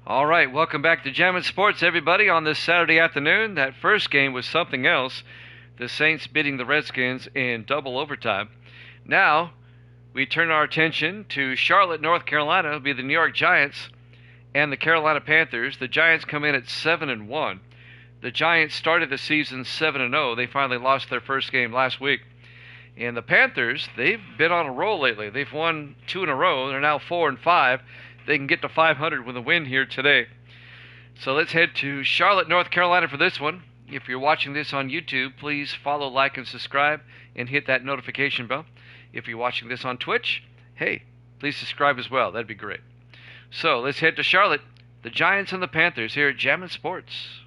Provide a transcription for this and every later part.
All right, welcome back to Jammin' Sports, everybody, on this Saturday afternoon. That first game was something else. The Saints beating the Redskins in double overtime. Now, we turn our attention to Charlotte, North Carolina. It'll be the New York Giants and the Carolina Panthers. The Giants come in at 7-1. The Giants started the season 7-0. They finally lost their first game last week. And the Panthers, they've been on a roll lately. They've won 2 in a row. They're now 4-5. They can get to 500 with a win here today. So let's head to Charlotte, North Carolina for this one. If you're watching this on YouTube, please follow, like, and subscribe, and hit that notification bell. If you're watching this on Twitch, hey, please subscribe as well. That'd be great. So let's head to Charlotte. The Giants and the Panthers here at Jammin' Sports.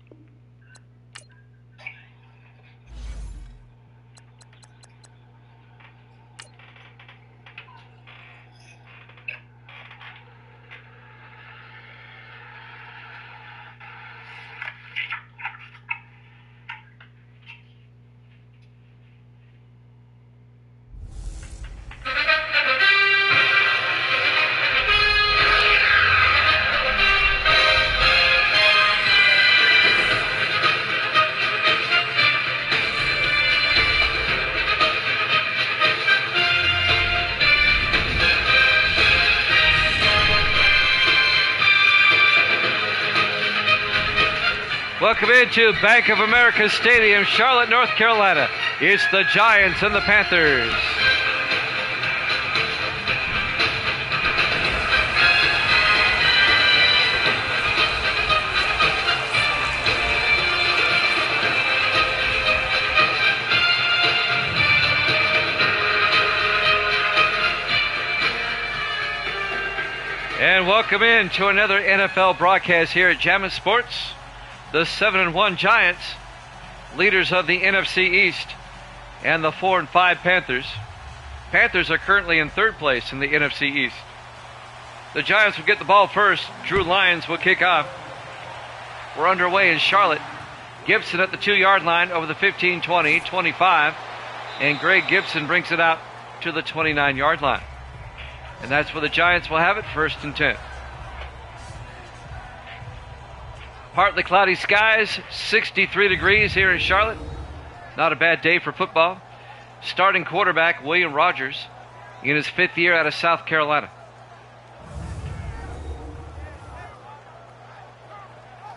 Welcome into Bank of America Stadium, Charlotte, North Carolina. It's the Giants and the Panthers. And welcome in to another NFL broadcast here at Jammin' Sports. The 7-1 Giants, leaders of the NFC East, and the 4-5 Panthers. Panthers are currently in third place in the NFC East. The Giants will get the ball first. Drew Lyons will kick off. We're underway in Charlotte. Gibson at the 2-yard line over the 15-20, 25, and Greg Gibson brings it out to the 29-yard line. And that's where the Giants will have it, 1st and 10. Partly cloudy skies, 63 degrees here in Charlotte. Not a bad day for football. Starting quarterback William Rogers in his 5th year out of South Carolina.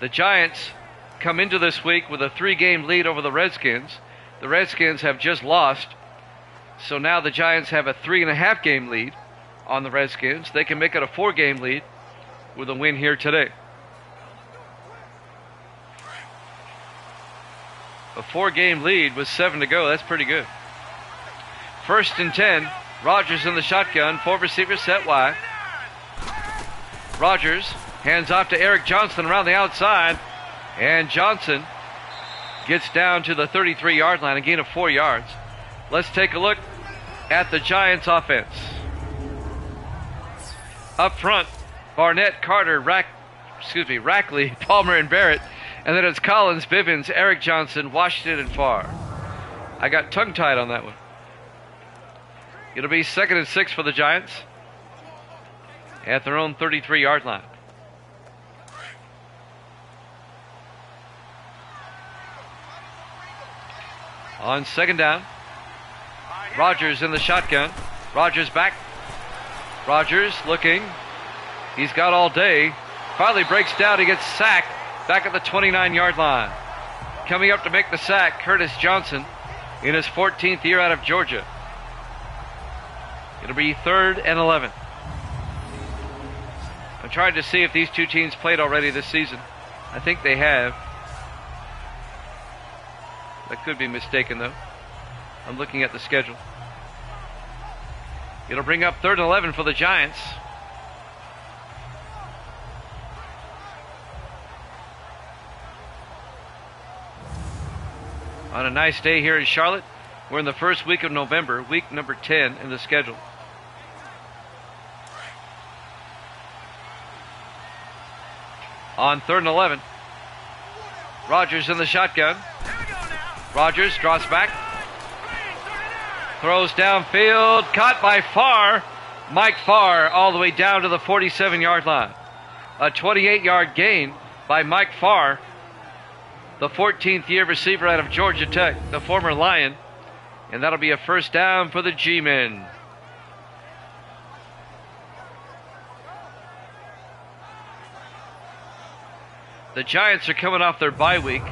The Giants come into this week with a 3-game lead over the Redskins. The Redskins have just lost, so now the Giants have a 3.5-game lead on the Redskins. They can make it a 4-game lead with a win here today. A 4-game lead with 7 to go. That's pretty good. 1st and 10. Rogers in the shotgun. 4 receivers set wide. Rogers hands off to Eric Johnson around the outside. And Johnson gets down to the 33-yard line, a gain of 4 yards. Let's take a look at the Giants offense. Up front, Barnett, Carter, Rackley, Palmer, and Barrett. And then it's Collins, Bivens, Eric Johnson, Washington, and Farr. I got tongue-tied on that one. It'll be 2nd and 6 for the Giants at their own 33-yard line. On 2nd down, Rogers in the shotgun. Rogers back. Rogers looking. He's got all day. Finally breaks down. He gets sacked. Back at the 29-yard line. Coming up to make the sack, Curtis Johnson in his 14th year out of Georgia. It'll be 3rd and 11. I'm trying to see if these two teams played already this season. I think they have. That could be mistaken, though. I'm looking at the schedule. It'll bring up 3rd and 11 for the Giants. On a nice day here in Charlotte, we're in the first week of November, week number 10 in the schedule. On 3rd and 11, Rogers in the shotgun. Rogers drops back, throws downfield, caught by Farr. Mike Farr all the way down to the 47-yard line. A 28-yard gain by Mike Farr, the 14th year receiver out of Georgia Tech, the former Lion. And that'll be a first down for the G-Men. The Giants are coming off their bye week.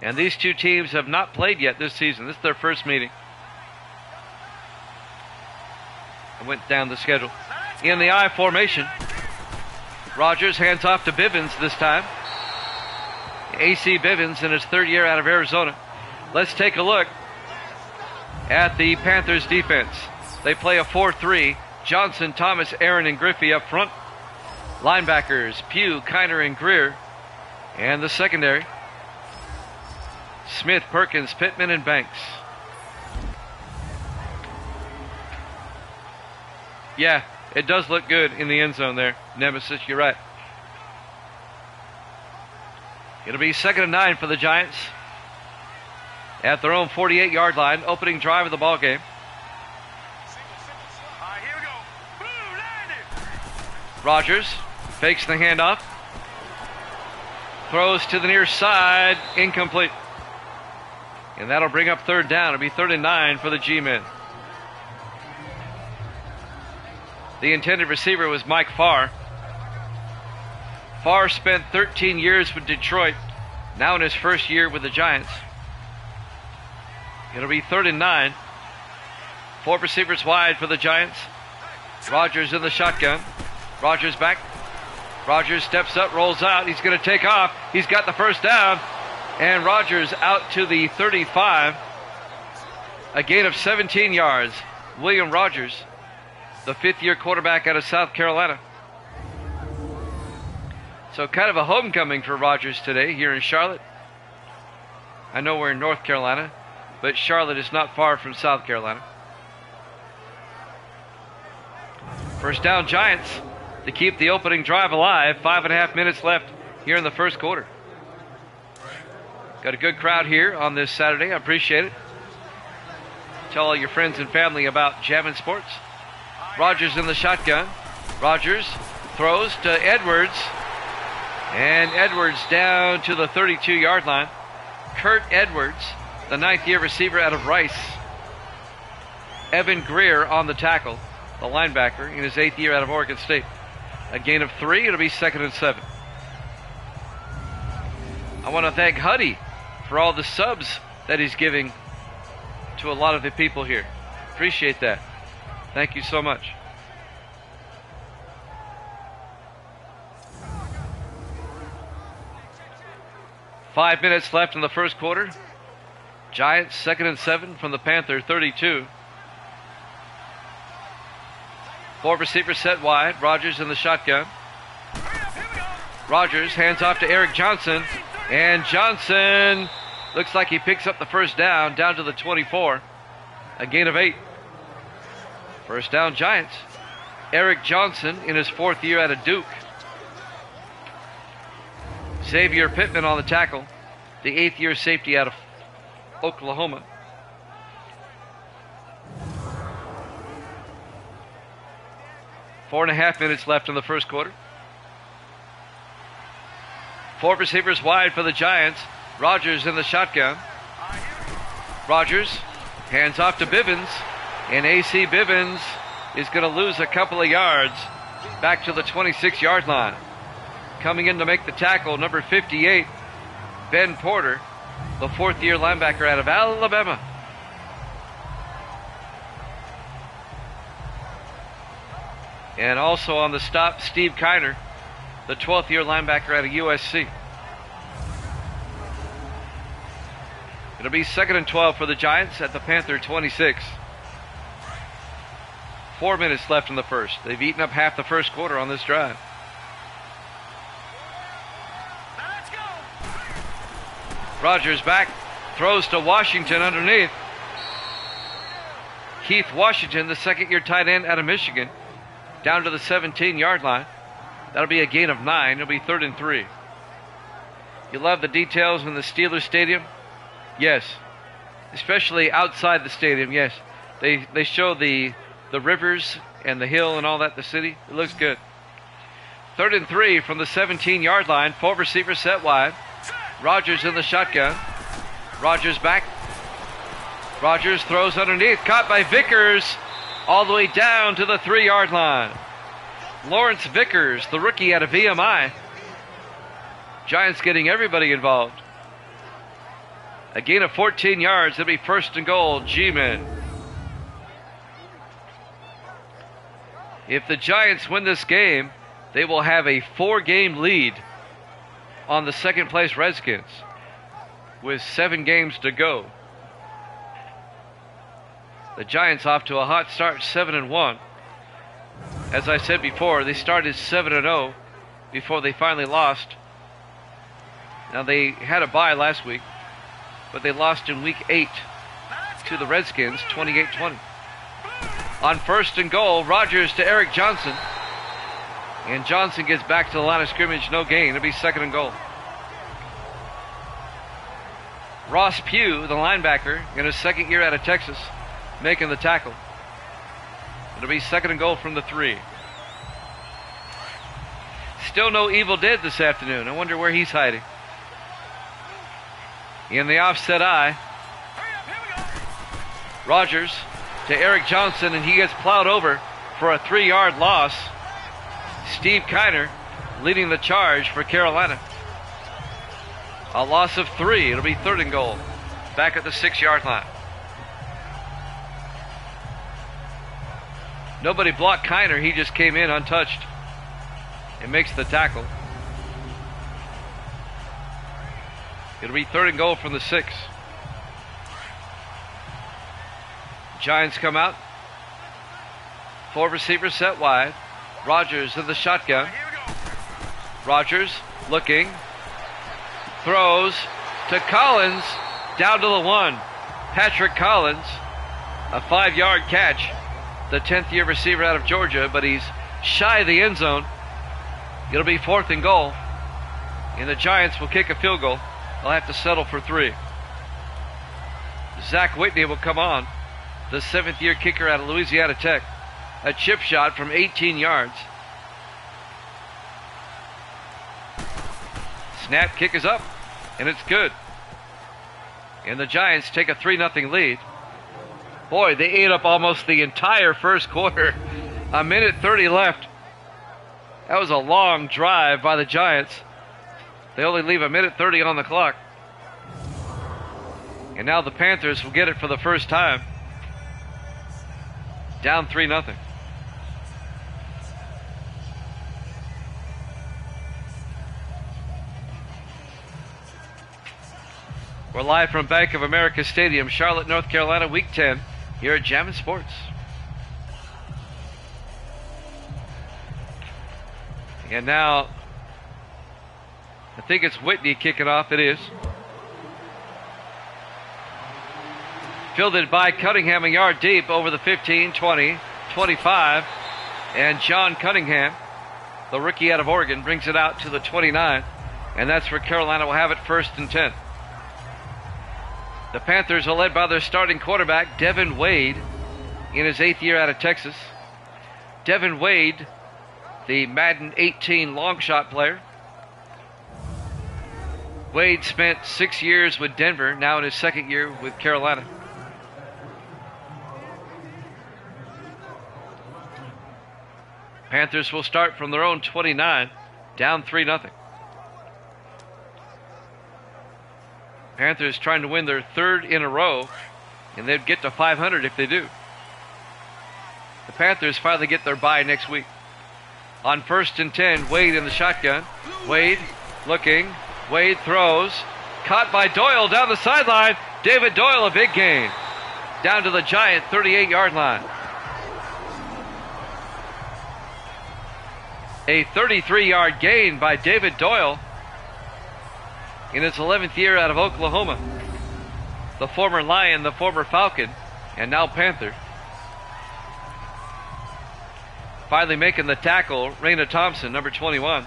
And these two teams have not played yet this season. This is their first meeting. I went down the schedule. In the I formation, Rogers hands off to Bivens this time. A.C. Bivens in his third year out of Arizona. Let's take a look at the Panthers defense. They play a 4-3. Johnson, Thomas, Aaron, and Griffey up front. Linebackers, Pugh, Kiner, and Greer. And the secondary, Smith, Perkins, Pittman, and Banks. Yeah, it does look good in the end zone there, Nemesis, you're right. It'll be 2nd and 9 for the Giants at their own 48-yard line, opening drive of the ball game. Rogers fakes the handoff, throws to the near side, incomplete. And that'll bring up third down. It'll be 3rd and 9 for the G-Men. The intended receiver was Mike Farr. Farr spent 13 years with Detroit, now in his first year with the Giants. It'll be 3rd and 9. 4 receivers wide for the Giants. Rogers in the shotgun. Rogers back. Rogers steps up, rolls out. He's going to take off. He's got the first down. And Rogers out to the 35. A gain of 17 yards. William Rogers, the 5th-year quarterback out of South Carolina. So kind of a homecoming for Rogers today here in Charlotte. I know we're in North Carolina, but Charlotte is not far from South Carolina. First down, Giants, to keep the opening drive alive. 5.5 minutes left here in the first quarter. Got a good crowd here on this Saturday. I appreciate it. Tell all your friends and family about Jammin' Sports. Rogers in the shotgun. Rogers throws to Edwards. And Edwards down to the 32-yard line. Kurt Edwards, the 9th-year receiver out of Rice. Evan Greer on the tackle, the linebacker, in his 8th year out of Oregon State. A gain of 3. It'll be 2nd and 7. I want to thank Huddy for all the subs that he's giving to a lot of the people here. Appreciate that. Thank you so much. Five minutes left in the first quarter. Giants 2nd and 7 from the Panther 32. 4 receivers set wide. Rogers in the shotgun. Rogers hands off to Eric Johnson. And Johnson looks like he picks up the first down to the 24. A gain of 8. First down, Giants. Eric Johnson in his 4th year out of Duke. Xavier Pittman on the tackle, the 8th-year safety out of Oklahoma. Four and a half minutes left in the first quarter. 4 receivers wide for the Giants. Rogers in the shotgun. Rogers hands off to Bivens, and A.C. Bivens is going to lose a couple of yards back to the 26-yard line. Coming in to make the tackle, number 58, Ben Porter, the 4th-year linebacker out of Alabama. And also on the stop, Steve Kiner, the 12th-year linebacker out of USC. It'll be 2nd and 12 for the Giants at the Panther 26. 4 minutes left in the first. They've eaten up half the first quarter on this drive. Rogers back, throws to Washington underneath. Keith Washington, the 2nd-year tight end out of Michigan, down to the 17-yard line. That'll be a gain of 9. It'll be 3rd and 3. You love the details in the Steelers Stadium? Yes. Especially outside the stadium, yes. They show the rivers and the hill and all that, the city. It looks good. 3rd and 3 from the 17-yard line. 4 receivers set wide. Rogers in the shotgun. Rogers back. Rogers throws underneath. Caught by Vickers. All the way down to the 3-yard line. Lawrence Vickers, the rookie out of VMI. Giants getting everybody involved. A gain of 14 yards. It'll be 1st and goal. G-men. If the Giants win this game, they will have a 4-game lead on the 2nd place Redskins with 7 games to go. The Giants off to a hot start, 7-1. As I said before, they started 7-0 before they finally lost. Now they had a bye last week, but they lost in week 8 to the Redskins, 28-20. On 1st and goal, Rogers to Eric Johnson. And Johnson gets back to the line of scrimmage, no gain. It'll be 2nd and goal. Ross Pugh, the linebacker, in his 2nd year out of Texas, making the tackle. It'll be 2nd and goal from the 3. Still no Evil Dead this afternoon. I wonder where he's hiding. In the offset eye, Rogers to Eric Johnson, and he gets plowed over for a 3-yard loss. Steve Kiner leading the charge for Carolina. A loss of 3. It'll be 3rd and goal. Back at the 6-yard line. Nobody blocked Kiner. He just came in untouched and makes the tackle. It'll be 3rd and goal from the 6. Giants come out. 4 receivers set wide. Rogers in the shotgun. Rogers looking. Throws to Collins. Down to the 1. Patrick Collins. A 5-yard catch. The 10th year receiver out of Georgia, but he's shy of the end zone. It'll be 4th and goal. And the Giants will kick a field goal. They'll have to settle for 3. Zach Whitney will come on. The 7th year kicker out of Louisiana Tech. A chip shot from 18 yards. Snap, kick is up, and it's good. And the Giants take a 3-0 lead. Boy, they ate up almost the entire first quarter. 1:30 left. That was a long drive by the Giants. They only leave 1:30 on the clock. And now the Panthers will get it for the first time. Down 3-0. We're live from Bank of America Stadium, Charlotte, North Carolina, Week 10, here at Jammin' Sports. And now, I think it's Whitney kicking off. It is. Fielded by Cunningham, a yard deep over the 15, 20, 25. And John Cunningham, the rookie out of Oregon, brings it out to the 29. And that's where Carolina will have it, 1st and 10. The Panthers are led by their starting quarterback, Devin Wade, in his 8th year out of Texas. Devin Wade, the Madden 18 long shot player. Wade spent 6 years with Denver, now in his 2nd year with Carolina. Panthers will start from their own 29, down 3-0. Panthers trying to win their 3rd in a row, and they'd get to 500 if they do. The Panthers finally get their bye next week. On 1st and 10, Wade in the shotgun. Wade looking. Wade throws. Caught by Doyle down the sideline. David Doyle, a big gain. Down to the Giant 38-yard line. A 33-yard gain by David Doyle in his 11th year out of Oklahoma. The former Lion, the former Falcon, and now Panther. Finally making the tackle, Raina Thompson, number 21,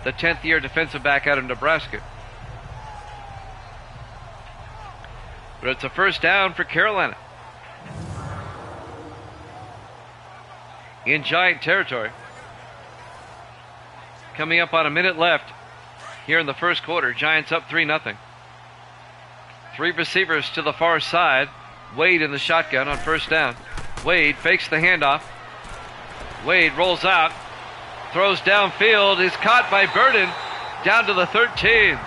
the 10th year defensive back out of Nebraska. But it's a 1st down for Carolina. in Giant territory. Coming up on a minute left here in the first quarter. Giants up 3-0. 3 receivers to the far side. Wade in the shotgun on first down. Wade fakes the handoff. Wade rolls out. Throws downfield. Is caught by Burden down to the 13.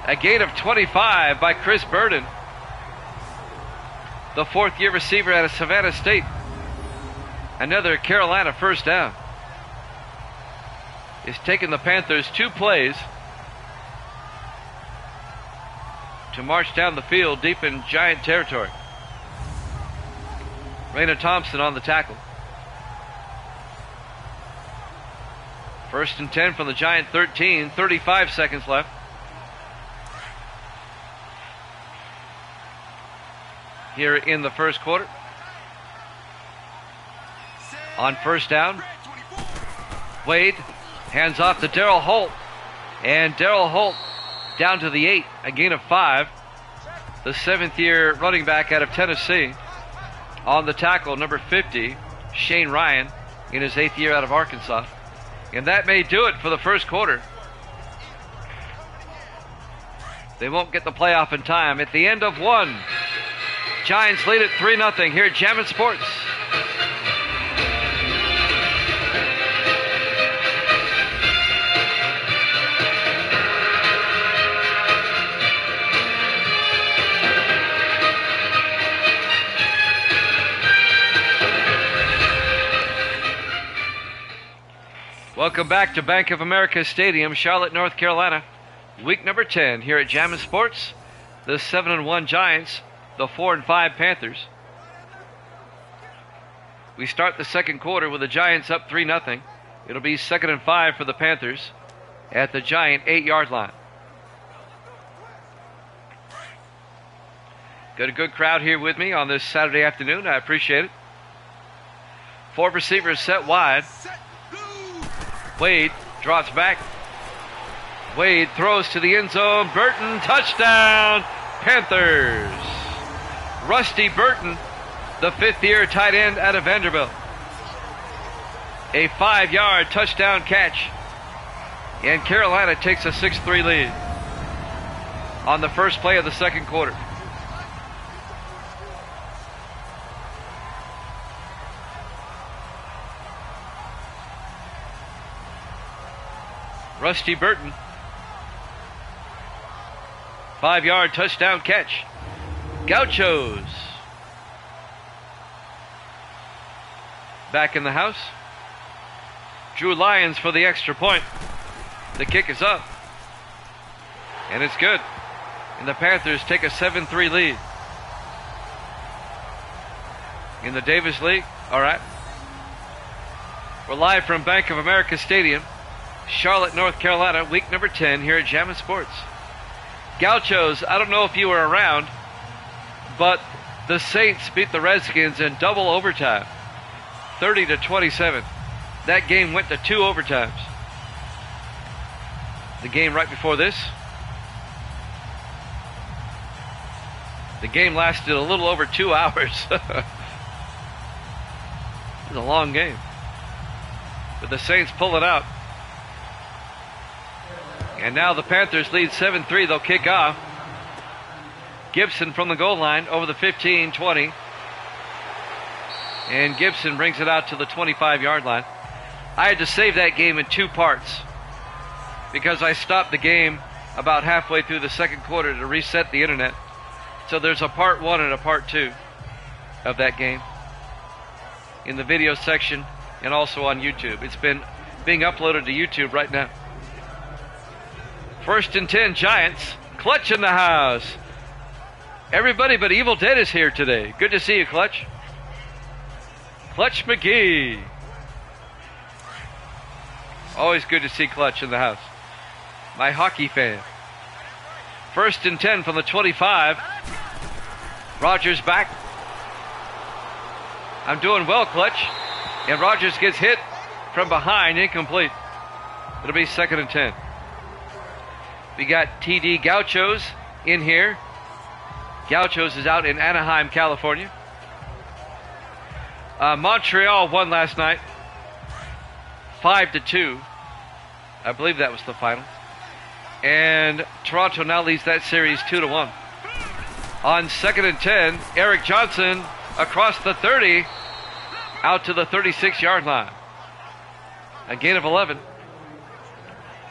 A gain of 25 by Chris Burden, the 4th-year receiver out of Savannah State. Another Carolina first down. It's taken the Panthers 2 plays to march down the field deep in Giant territory. Raina Thompson on the tackle. 1st and 10 from the Giant 13, 35 seconds left. Here in the first quarter. On first down, Wade hands off to Darryl Holt. And Darryl Holt down to the 8, a gain of 5. The 7th-year running back out of Tennessee. On the tackle, number 50, Shane Ryan, in his 8th year out of Arkansas. And that may do it for the first quarter. They won't get the playoff in time. At the end of 1, Giants lead at 3-0 here at Jammin' Sports. Welcome back to Bank of America Stadium, Charlotte, North Carolina. Week number 10 here at Jammin' Sports. The 7-1 Giants, the 4-5 Panthers. We start the second quarter with the Giants up 3-0. It'll be 2nd and 5 for the Panthers at the Giant 8-yard line. Got a good crowd here with me on this Saturday afternoon. I appreciate it. 4 receivers set wide. Wade drops back. Wade throws to the end zone. Burton, touchdown, Panthers. Rusty Burton, the 5th-year tight end out of Vanderbilt. A 5-yard touchdown catch. And Carolina takes a 6-3 lead on the first play of the second quarter. Rusty Burton, 5-yard touchdown catch. Gauchos back in the house. Drew Lyons for the extra point. The kick is up, and it's good. And the Panthers take a 7-3 lead in the Davis League. All right. We're live from Bank of America Stadium, Charlotte, North Carolina, week number 10 here at Jammin' Sports. Gauchos, I don't know if you were around, but the Saints beat the Redskins in double overtime, 30-27. That game went to 2 overtimes. The game right before this, the game lasted a little over 2 hours. It was a long game, but the Saints pull it out. And now the Panthers lead 7-3. They'll kick off. Gibson from the goal line over the 15-20. And Gibson brings it out to the 25-yard line. I had to save that game in 2 parts because I stopped the game about halfway through the second quarter to reset the internet. So there's a part 1 and a part 2 of that game in the video section and also on YouTube. It's been being uploaded to YouTube right now. 1st and 10 Giants. Clutch in the house. Everybody but Evil Dead is here today. Good to see you, Clutch. Clutch McGee. Always good to see Clutch in the house. My hockey fan. 1st and 10 from the 25. Rogers back. I'm doing well, Clutch. And Rogers gets hit from behind, incomplete. It'll be 2nd and 10. We got TD Gauchos in here. Gauchos is out in Anaheim, California. Montreal won last night, 5-2. I believe that was the final. And Toronto now leads that series 2-1. On 2nd and 10, Eric Johnson across the 30, out to the 36-yard line. A gain of 11.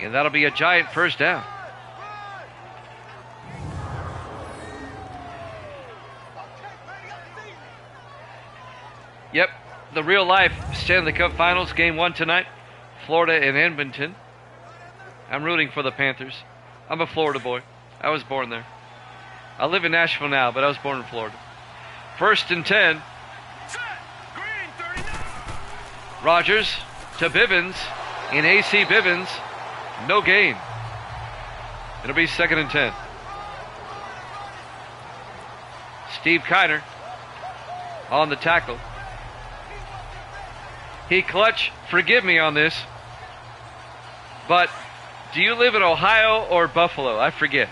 And that'll be a Giant first down. Yep, the real life Stanley Cup Finals, game 1 tonight. Florida and Edmonton. I'm rooting for the Panthers. I'm a Florida boy. I was born there. I live in Nashville now, but I was born in Florida. 1st and 10. Rogers to Bivens. In AC Bivens, no gain. It'll be 2nd and 10. Steve Kiner on the tackle. He clutch, forgive me on this, but do you live in Ohio or Buffalo? I forget.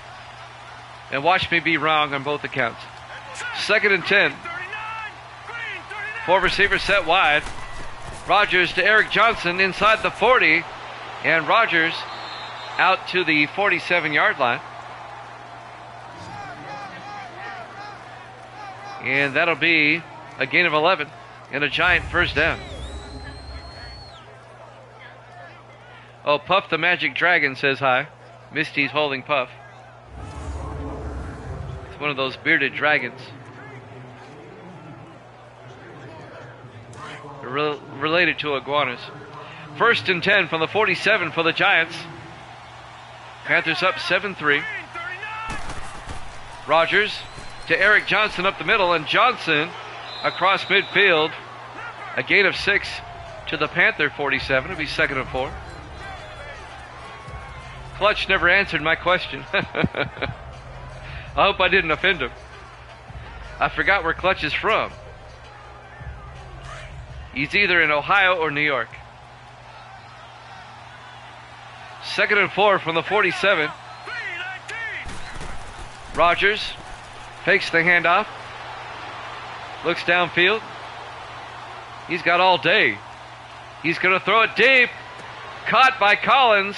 And watch me be wrong on both accounts. 2nd and 10. 4 receivers set wide. Rogers to Eric Johnson inside the 40. And Rogers out to the 47-yard line. And that'll be a gain of 11 and a Giant first down. Oh, Puff the Magic Dragon says hi. Misty's holding Puff. It's one of those bearded dragons. Related to iguanas. 1st and 10 from the 47 for the Giants. Panthers up 7-3. Rogers to Eric Johnson up the middle, and Johnson across midfield. A gain of 6 to the Panther 47. It'll be 2nd and 4. Clutch never answered my question. I hope I didn't offend him. I forgot where Clutch is from. He's either in Ohio or New York. 2nd and 4 from the 47. Rogers fakes the handoff. Looks downfield. He's got all day. He's going to throw it deep. Caught by Collins.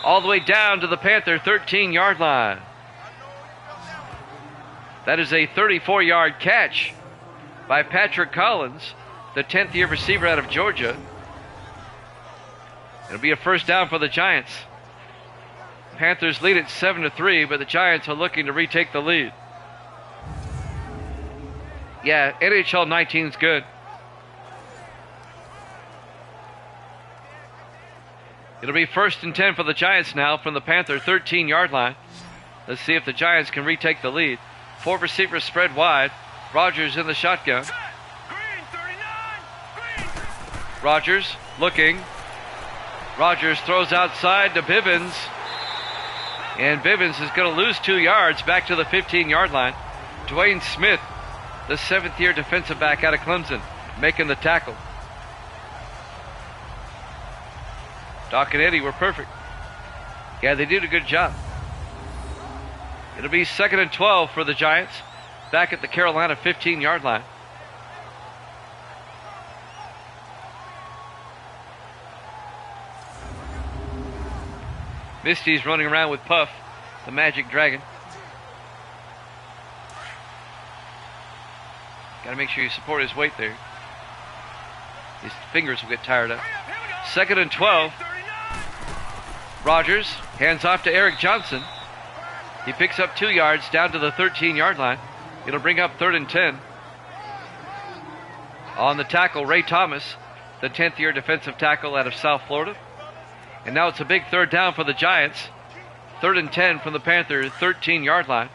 All the way down to the Panther 13-yard line. That is a 34-yard catch by Patrick Collins, the 10th-year receiver out of Georgia. It'll be a first down for the Giants. Panthers lead at 7-3, but the Giants are looking to retake the lead. Yeah, NHL 19 is good. It'll be 1st and 10 for the Giants now from the Panther 13-yard line. Let's see if the Giants can retake the lead. 4 receivers spread wide. Rogers in the shotgun. Rogers looking. Rogers throws outside to Bivens. And Bivens is going to lose 2 yards back to the 15-yard line. Dwayne Smith, the 7th-year defensive back out of Clemson, making the tackle. Doc and Eddie were perfect. Yeah, they did a good job. It'll be 2nd and 12 for the Giants, back at the Carolina 15-yard line. Misty's running around with Puff, the Magic Dragon. Got to make sure you support his weight there. His fingers will get tired up. 2nd and 12. Rogers hands off to Eric Johnson. He picks up 2 yards down to the 13-yard line. It'll bring up 3rd and 10. On the tackle, Ray Thomas, the 10th-year defensive tackle out of South Florida. And now it's a big 3rd down for the Giants. 3rd and 10 from the Panther 13-yard line.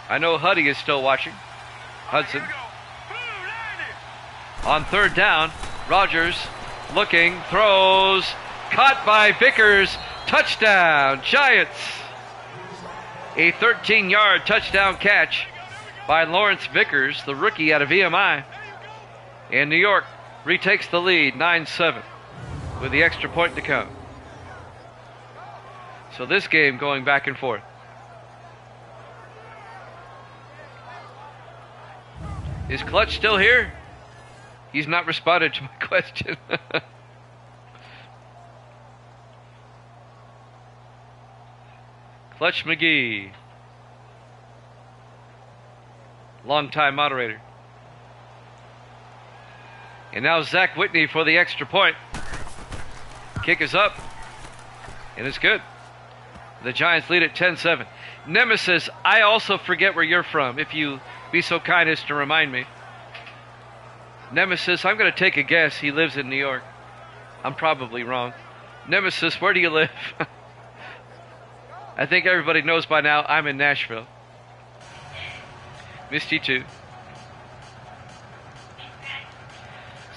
I know Huddy is still watching. Hudson. On 3rd down, Rogers looking, throws, caught by Vickers, touchdown, Giants. A 13-yard touchdown catch by Lawrence Vickers, the rookie out of VMI. And New York retakes the lead, 9-7, with the extra point to come. So this game going back and forth. Is Clutch still here? He's not responded to my question. Clutch McGee. Longtime moderator. And now Zach Whitney for the extra point. Kick is up. And it's good. The Giants lead at 10-7. Nemesis, I also forget where you're from, if you be so kind as to remind me. Nemesis, I'm going to take a guess. He lives in New York. I'm probably wrong. Nemesis, where do you live? I think everybody knows by now I'm in Nashville. Misty too.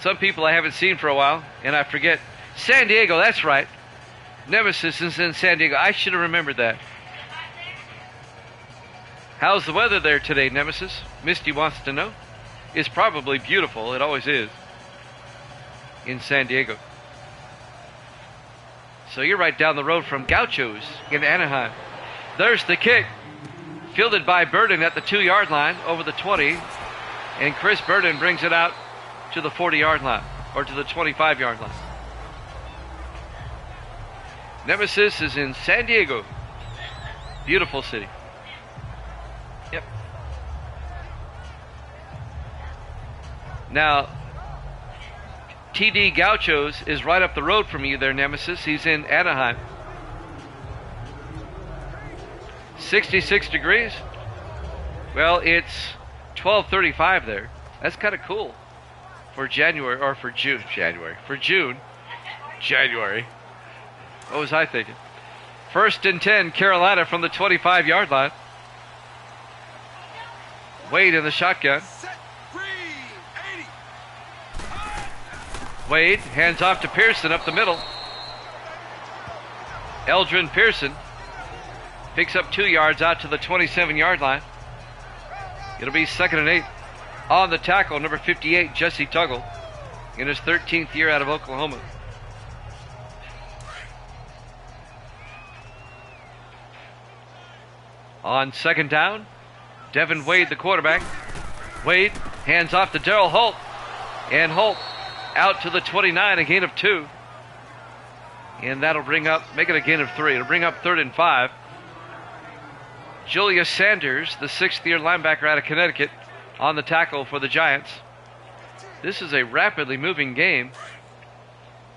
Some people I haven't seen for a while, and I forget. San Diego, that's right. Nemesis is in San Diego. I should have remembered that. How's the weather there today, Nemesis? Misty wants to know. It's probably beautiful. It always is. In San Diego. So you're right down the road from Gauchos in Anaheim. There's the kick. Fielded by Burden at the 2-yard line over the 20. And Chris Burden brings it out to the 40-yard line. Or to the 25-yard line. Nemesis is in San Diego. Beautiful city. Yep. Now, TD Gauchos is right up the road from you there, Nemesis. He's in Anaheim. 66 degrees. Well, it's 12:35 there. That's kind of cool for January, or for June. For June. January. What was I thinking? 1st and 10, Carolina from the 25-yard line. Wade in the shotgun. Wade hands off to Pearson up the middle. Eldrin Pearson picks up 2 yards out to the 27-yard line. It'll be 2nd and 8. On the tackle, number 58, Jesse Tuggle, in his 13th year out of Oklahoma. On 2nd down, Devin Wade, the quarterback. Wade hands off to Darrell Holt. And Holt out to the 29, a gain of 2. And that'll make it a gain of 3. It'll bring up 3rd and 5. Julius Sanders, the 6th-year linebacker out of Connecticut, on the tackle for the Giants. This is a rapidly moving game.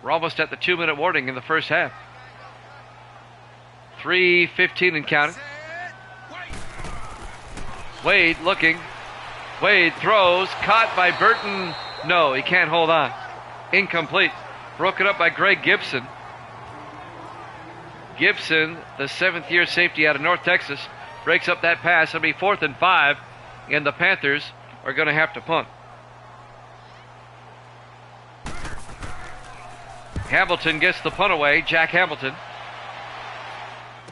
We're almost at the 2-minute warning in the first half. 3:15 and counting. Wade looking. Wade throws. Caught by Burton. No, he can't hold on. Incomplete. Broken up by Greg Gibson. Gibson, the 7th-year safety out of North Texas, breaks up that pass. It'll be 4th and 5, and the Panthers are going to have to punt. Hamilton gets the punt away. Jack Hamilton.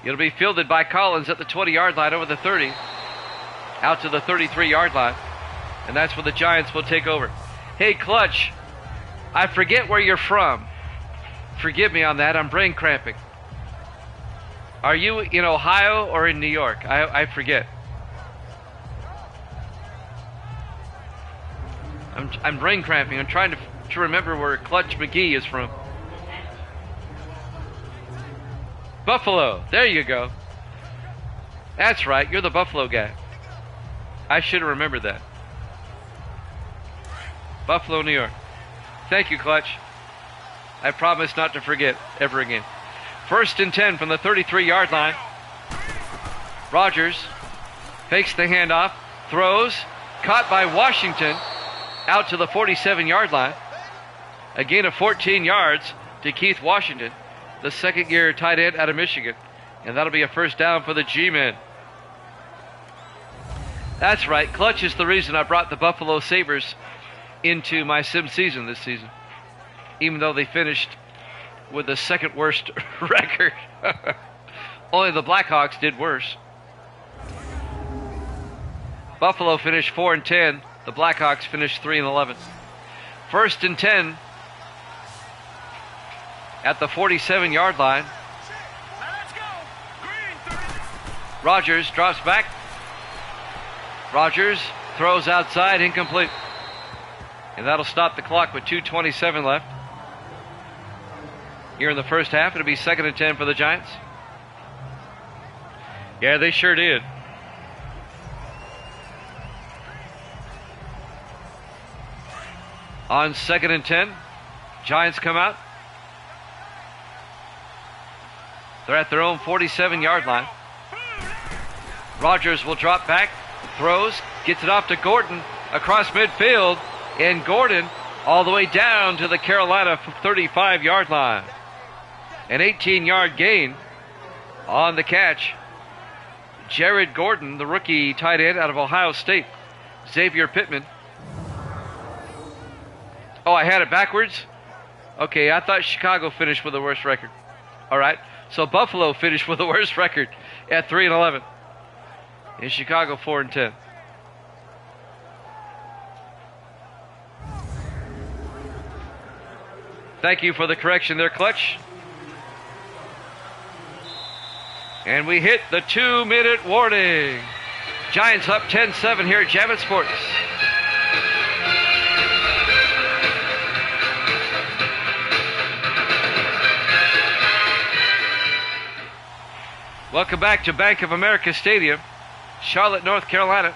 It'll be fielded by Collins at the 20-yard line over the 30. Out to the 33-yard line. And that's where the Giants will take over. Hey, Clutch, I forget where you're from. Forgive me on that. I'm brain cramping. Are you in Ohio or in New York? I forget. I'm brain cramping. I'm trying to remember where Clutch McGee is from. Buffalo. There you go. That's right. You're the Buffalo guy. I should have remembered that. Buffalo, New York. Thank you, Clutch. I promise not to forget ever again. 1st and 10 from the 33-yard line. Rogers fakes the handoff, throws, caught by Washington, out to the 47-yard line. A gain of 14 yards to Keith Washington, the 2nd-year tight end out of Michigan. And that'll be a 1st down for the G-men. That's right, Clutch is the reason I brought the Buffalo Sabres into my sim season this season. Even though they finished with the 2nd worst record. Only the Blackhawks did worse. Buffalo finished 4 and 10. The Blackhawks finished 3 and 11. 1st and 10 at the 47-yard line. Rogers drops back. Rogers Throws outside, incomplete. And that'll stop the clock with 2:27 left. Here in the first half, it'll be 2nd and 10 for the Giants. Yeah, they sure did. On 2nd and 10, Giants come out. They're at their own 47-yard line. Rodgers will drop back, throws, gets it off to Gordon across midfield, and Gordon all the way down to the Carolina 35-yard line. An 18-yard gain on the catch. Jared Gordon, the rookie tight end out of Ohio State. Xavier Pittman. Oh, I had it backwards? Okay, I thought Chicago finished with the worst record. All right, so Buffalo finished with the worst record at 3-11. In Chicago, 4-10. Thank you for the correction there, Clutch. And we hit the 2-minute warning. Giants up 10-7 here at Jammin' Sports. Welcome back to Bank of America Stadium, Charlotte, North Carolina.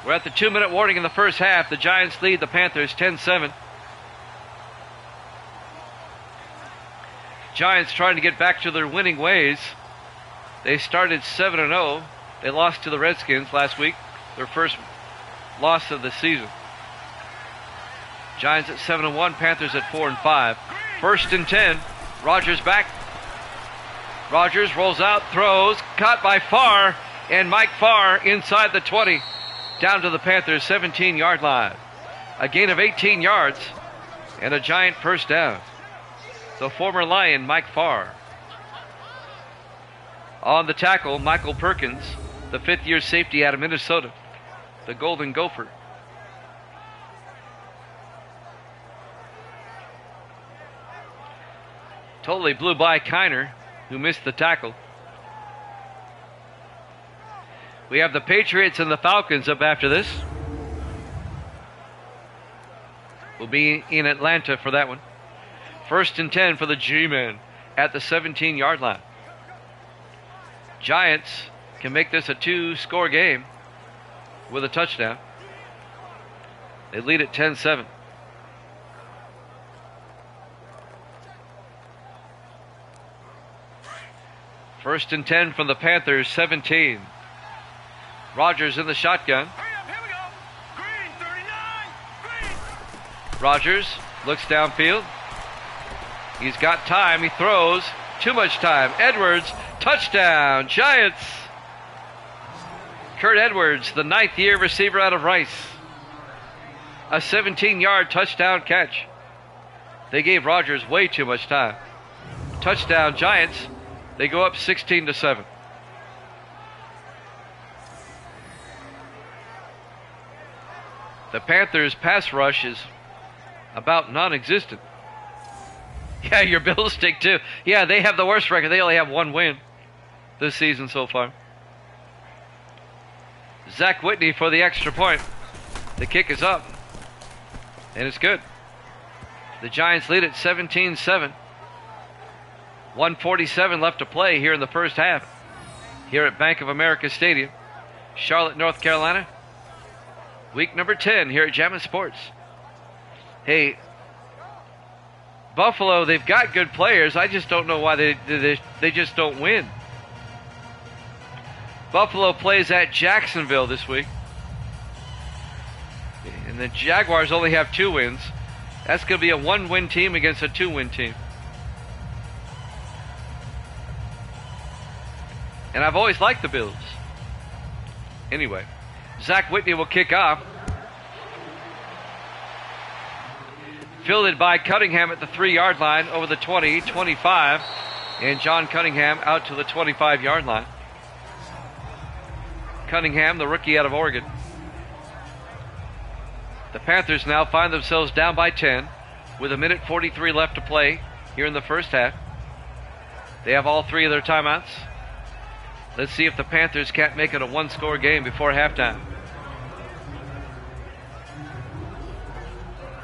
We're at the 2-minute warning in the first half. The Giants lead the Panthers 10-7. Giants trying to get back to their winning ways. They started 7-0. They lost to the Redskins last week, their first loss of the season. Giants at 7-1, Panthers at 4-5. 1st and 10. Rodgers back. Rodgers rolls out, throws, caught by Farr, and Mike Farr inside the 20, down to the Panthers' 17-yard line. A gain of 18 yards and a Giant first down. The former Lion, Mike Farr. On the tackle, Michael Perkins, the 5th-year safety out of Minnesota, the Golden Gopher. Totally blew by Kiner, who missed the tackle. We have the Patriots and the Falcons up after this. We'll be in Atlanta for that one. 1st and 10 for the G-Men at the 17-yard line. Giants can make this a 2-score game with a touchdown. They lead at 10-7. First and 10 from the Panthers, 17. Rodgers in the shotgun. Rodgers looks downfield. He's got time. He throws. Too much time. Edwards, touchdown, Giants. Kurt Edwards, the 9th-year receiver out of Rice. A 17-yard touchdown catch. They gave Rodgers way too much time. Touchdown, Giants. They go up 16-7. The Panthers' pass rush is about non-existent. Yeah, your Bills stink too. Yeah, they have the worst record. They only have 1 win this season so far. Zach Whitney for the extra point. The kick is up. And it's good. The Giants lead at 17-7. 1:47 left to play here in the first half. Here at Bank of America Stadium, Charlotte, North Carolina. Week number 10 here at Jammin' Sports. Hey, Buffalo, they've got good players. I just don't know why they just don't win. Buffalo plays at Jacksonville this week. And the Jaguars only have 2 wins. That's going to be a 1-win team against a 2-win team. And I've always liked the Bills. Anyway, Zach Whitney will kick off. Fielded by Cunningham at the 3-yard line over the 20, 25. And John Cunningham out to the 25-yard line. Cunningham, the rookie out of Oregon. The Panthers now find themselves down by 10 with 1:43 left to play here in the first half. They have all 3 of their timeouts. Let's see if the Panthers can't make it a 1-score game before halftime.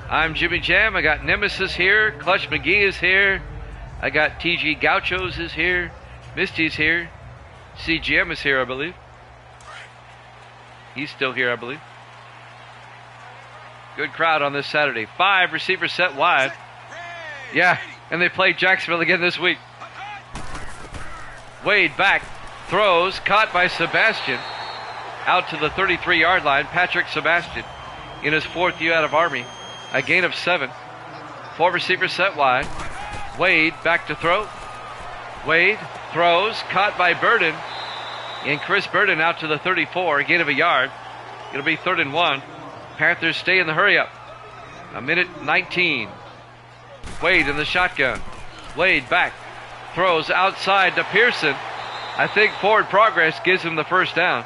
I'm Jimmy Jam. I got Nemesis here. Clutch McGee is here. I got TG Gauchos is here. Misty's here. CGM is here, I believe. He's still here, I believe. Good crowd on this Saturday. 5 receivers set wide. Yeah, and they play Jacksonville again this week. Wade back, throws, caught by Sebastian. Out to the 33-yard line. Patrick Sebastian in his 4th year out of Army. A gain of 7. 4 receivers set wide. Wade back to throw. Wade throws, caught by Burden. And Chris Burden out to the 34, a gain of a yard. It'll be 3rd and 1. Panthers stay in the hurry up. 1:19. Wade in the shotgun. Wade back. Throws outside to Pearson. I think forward progress gives him the first down.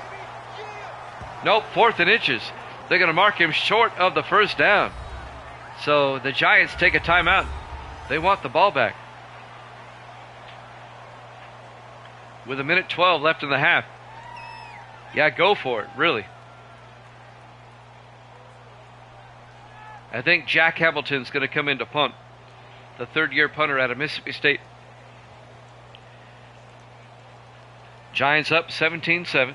Nope, 4th and inches. They're going to mark him short of the first down. So the Giants take a timeout. They want the ball back. With 1:12 left in the half. Yeah, go for it, really. I think Jack Hamilton's going to come in to punt. The 3rd-year punter out of Mississippi State. Giants up 17-7.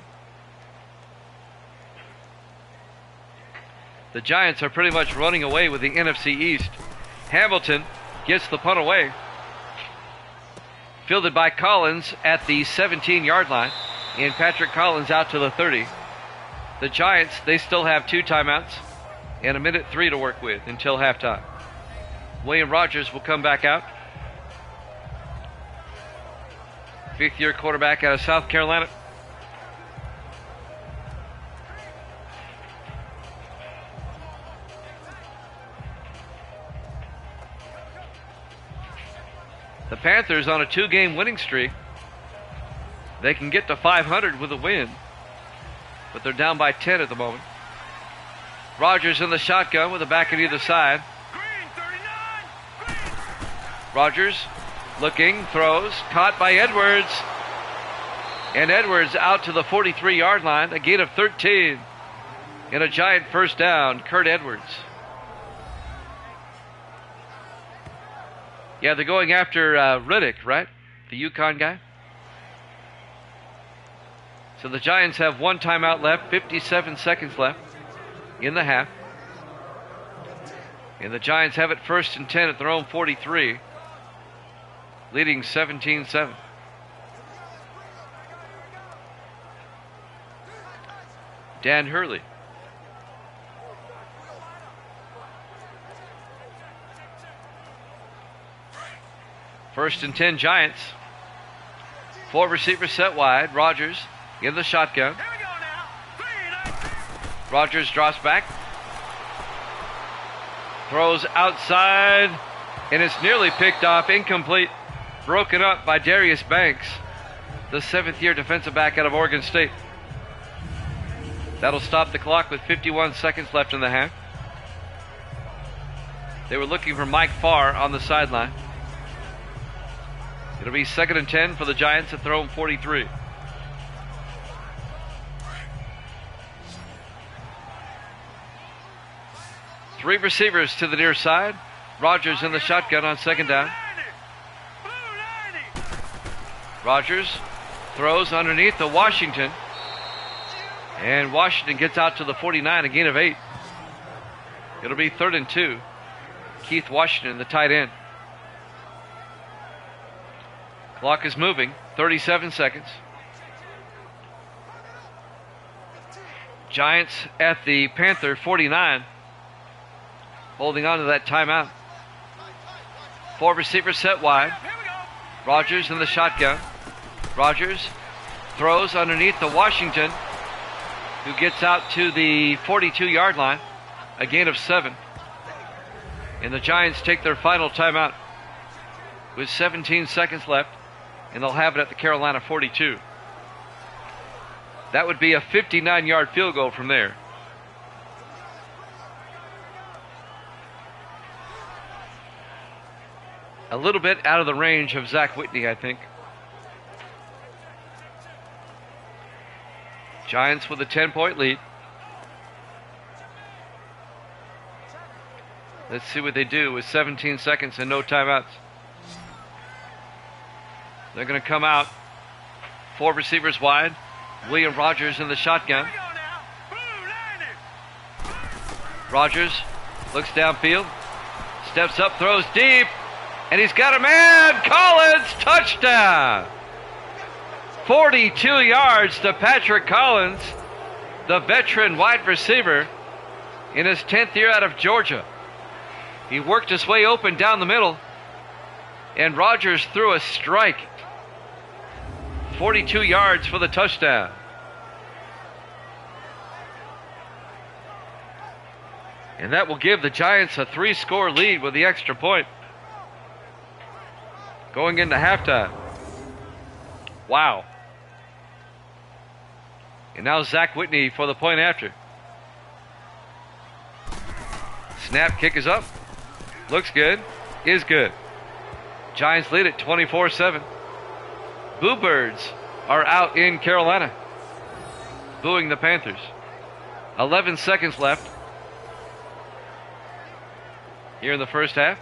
The Giants are pretty much running away with the NFC East. Hamilton gets the punt away. Fielded by Collins at the 17-yard line. And Patrick Collins out to the 30. The Giants, they still have 2 timeouts and 1:03 to work with until halftime. William Rogers will come back out. 5th-year quarterback out of South Carolina. The Panthers on a 2-game winning streak. They can get to 500 with a win, but they're down by 10 at the moment. Rogers in the shotgun with a back on either side. Rogers looking, throws, caught by Edwards. And Edwards out to the 43-yard line, a gain of 13. And a Giant first down, Kurt Edwards. Yeah, they're going after Riddick, right? The UConn guy. So the Giants have 1 timeout left, 57 seconds left in the half. And the Giants have it 1st and 10 at their own 43, leading 17-7. Dan Hurley. First and 10 Giants. 4 receivers set wide. Rogers in the shotgun. Rogers drops back. Throws outside. And it's nearly picked off. Incomplete. Broken up by Darius Banks, the 7th-year defensive back out of Oregon State. That'll stop the clock with 51 seconds left in the half. They were looking for Mike Farr on the sideline. It'll be 2nd and 10 for the Giants at their own 43. Three receivers to the near side. Rogers in the shotgun on 2nd down. Rogers throws underneath to Washington. And Washington gets out to the 49, a gain of 8. It'll be 3rd and 2. Keith Washington, the tight end. Clock is moving, 37 seconds. Giants at the Panther 49, holding on to that timeout. 4 receivers set wide. Rogers in the shotgun. Rogers throws underneath to Washington, who gets out to the 42-yard line, a gain of 7. And the Giants take their final timeout with 17 seconds left, and they'll have it at the Carolina 42. That would be a 59-yard field goal from there. A little bit out of the range of Zach Whitney, I think. Giants with a 10-point lead. Let's see what they do with 17 seconds and no timeouts. They're going to come out 4 receivers wide. William Rogers in the shotgun. Rogers looks downfield, steps up, throws deep, and he's got a man. Collins, touchdown. 42 yards to Patrick Collins, the veteran wide receiver in his 10th year out of Georgia. He worked his way open down the middle, and Rogers threw a strike. 42 yards for the touchdown. And that will give the Giants a 3-score lead with the extra point. Going into halftime. Wow. And now Zach Whitney for the point after. Snap, kick is up. Looks good. Is good. Giants lead it 24-7. Boo Birds are out in Carolina, booing the Panthers. 11 seconds left here in the first half.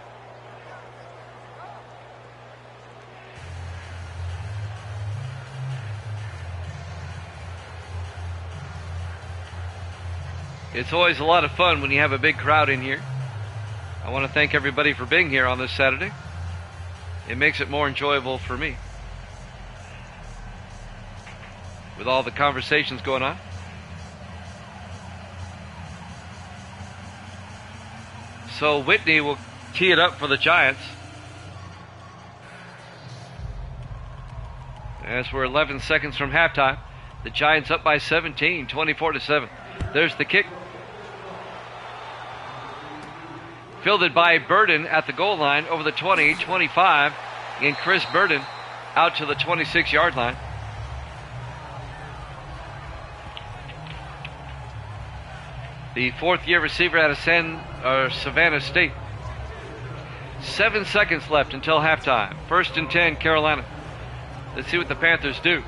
It's always a lot of fun when you have a big crowd in here. I want to thank everybody for being here on this Saturday. It makes it more enjoyable for me with all the conversations going on. So Whitney will tee it up for the Giants. As we're 11 seconds from halftime, the Giants up by 17, 24-7. There's the kick. Fielded by Burden at the goal line over the 20, 25, and Chris Burden out to the 26-yard line. The 4th-year receiver out of Savannah State. 7 seconds left until halftime. 1st and 10, Carolina. Let's see what the Panthers do.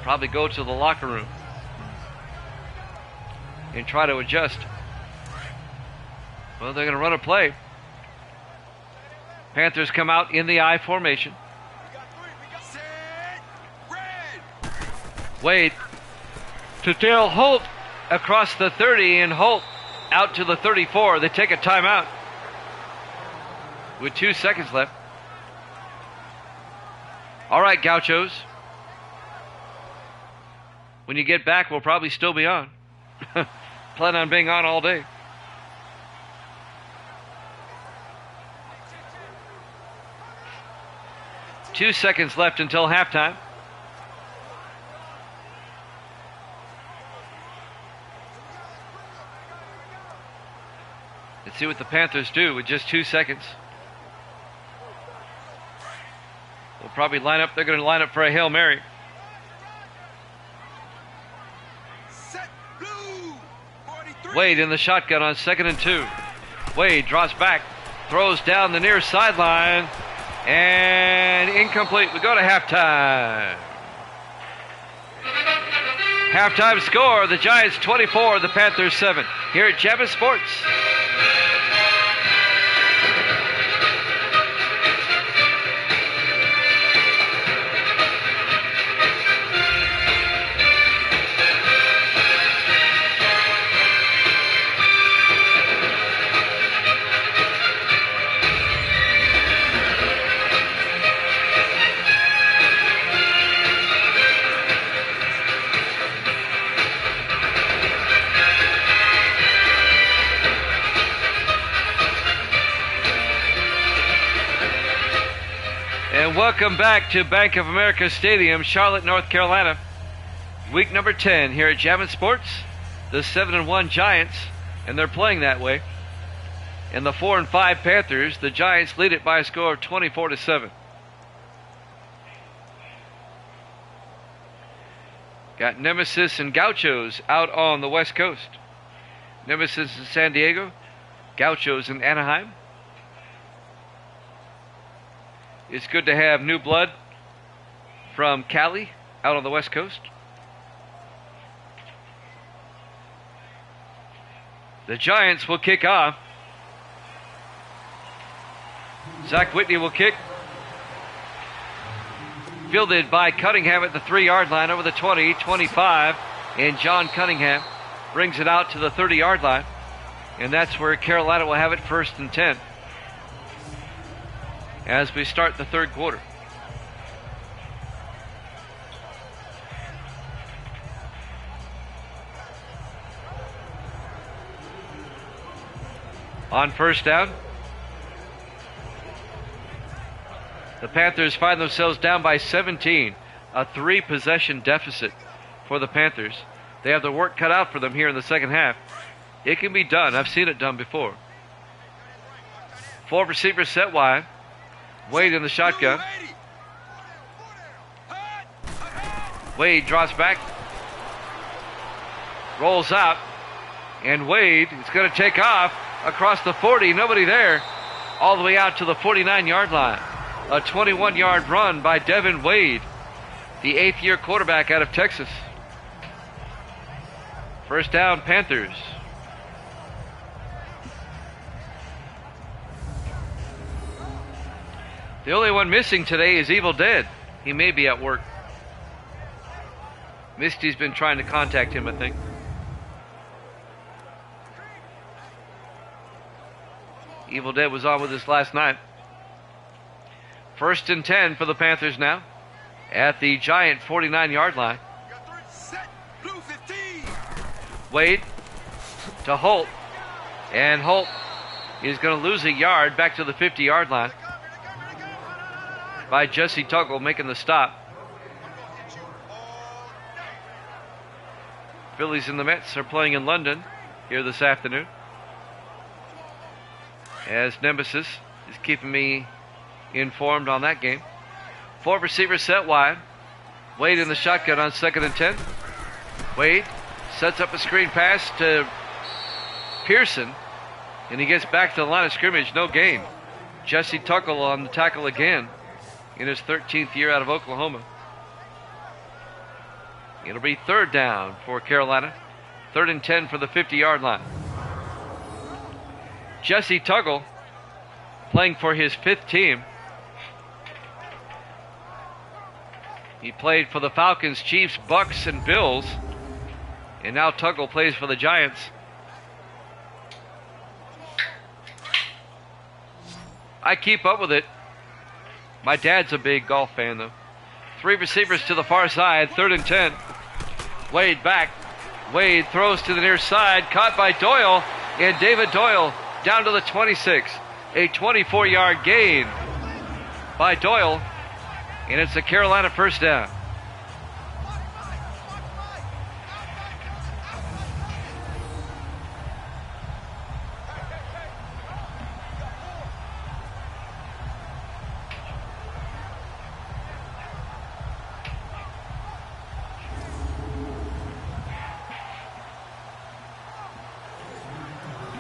Probably go to the locker room and try to adjust. Well, they're going to run a play. Panthers come out in the I formation. Wade to Dale Holt across the 30, and Holt out to the 34. They take a timeout with 2 seconds left. All right, Gauchos. When you get back, we'll probably still be on. Plan on being on all day. Two seconds left until halftime. Let's see what the Panthers do with just 2 seconds. They'll probably line up. They're going to line up for a Hail Mary. Wade in the shotgun on 2nd and 2. Wade draws back, throws down the near sideline, and incomplete. We go to halftime. Halftime score, the Giants 24, the Panthers 7. Here at Javits Sports. Welcome back to Bank of America Stadium, Charlotte, North Carolina. Week number 10 here at Javits Sports. The 7-1 Giants, and they're playing that way. And the 4-5 Panthers, the Giants lead it by a score of 24-7. Got Nemesis and Gauchos out on the West Coast. Nemesis in San Diego, Gauchos in Anaheim. It's good to have new blood from Cali out on the West Coast. The Giants will kick off. Zach Whitney will kick. Fielded by Cunningham at the 3-yard line over the 20, 25. And John Cunningham brings it out to the 30-yard line. And that's where Carolina will have it, 1st and 10. As we start the third quarter. On first down, the Panthers find themselves down by 17, a 3-possession deficit for the Panthers. They have their work cut out for them here in the second half. It can be done. I've seen it done before. 4 receivers set wide. Wade in the shotgun. Wade drops back, rolls out, and Wade is going to take off across the 40, nobody there, all the way out to the 49-yard line. A 21-yard run by Devin Wade, the 8th-year quarterback out of Texas. First down, Panthers. The only one missing today is Evil Dead. He may be at work. Misty's been trying to contact him, I think. Evil Dead was on with us last night. 1st and 10 for the Panthers now at the Giant 49-yard line. Wade to Holt, and Holt is going to lose a yard back to the 50-yard line by Jesse Tuggle making the stop. Phillies and the Mets are playing in London here this afternoon, as Nemesis is keeping me informed on that game. 4 receivers set wide. Wade in the shotgun on 2nd and 10. Wade sets up a screen pass to Pearson, and he gets back to the line of scrimmage, no gain. Jesse Tuggle on the tackle again in his 13th year out of Oklahoma. It'll be 3rd down for Carolina. 3rd and 10 for the 50-yard line. Jesse Tuggle playing for his 5th team. He played for the Falcons, Chiefs, Bucks, and Bills. And now Tuggle plays for the Giants. I keep up with it. My dad's a big golf fan, though. 3 receivers to the far side, 3rd and 10. Wade back. Wade throws to the near side, caught by Doyle, and David Doyle down to the 26. A 24-yard gain by Doyle, and it's a Carolina first down.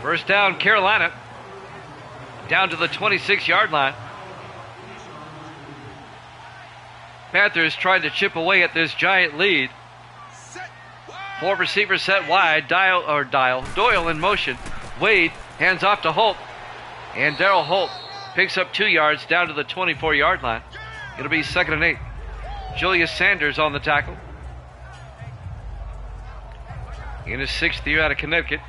First down, Carolina, down to the 26-yard line. Panthers trying to chip away at this Giant lead. 4 receivers set wide. Doyle in motion. Wade hands off to Holt, and Darryl Holt picks up 2 yards down to the 24-yard line. It'll be 2nd and 8. Julius Sanders on the tackle. In his 6th year out of Connecticut.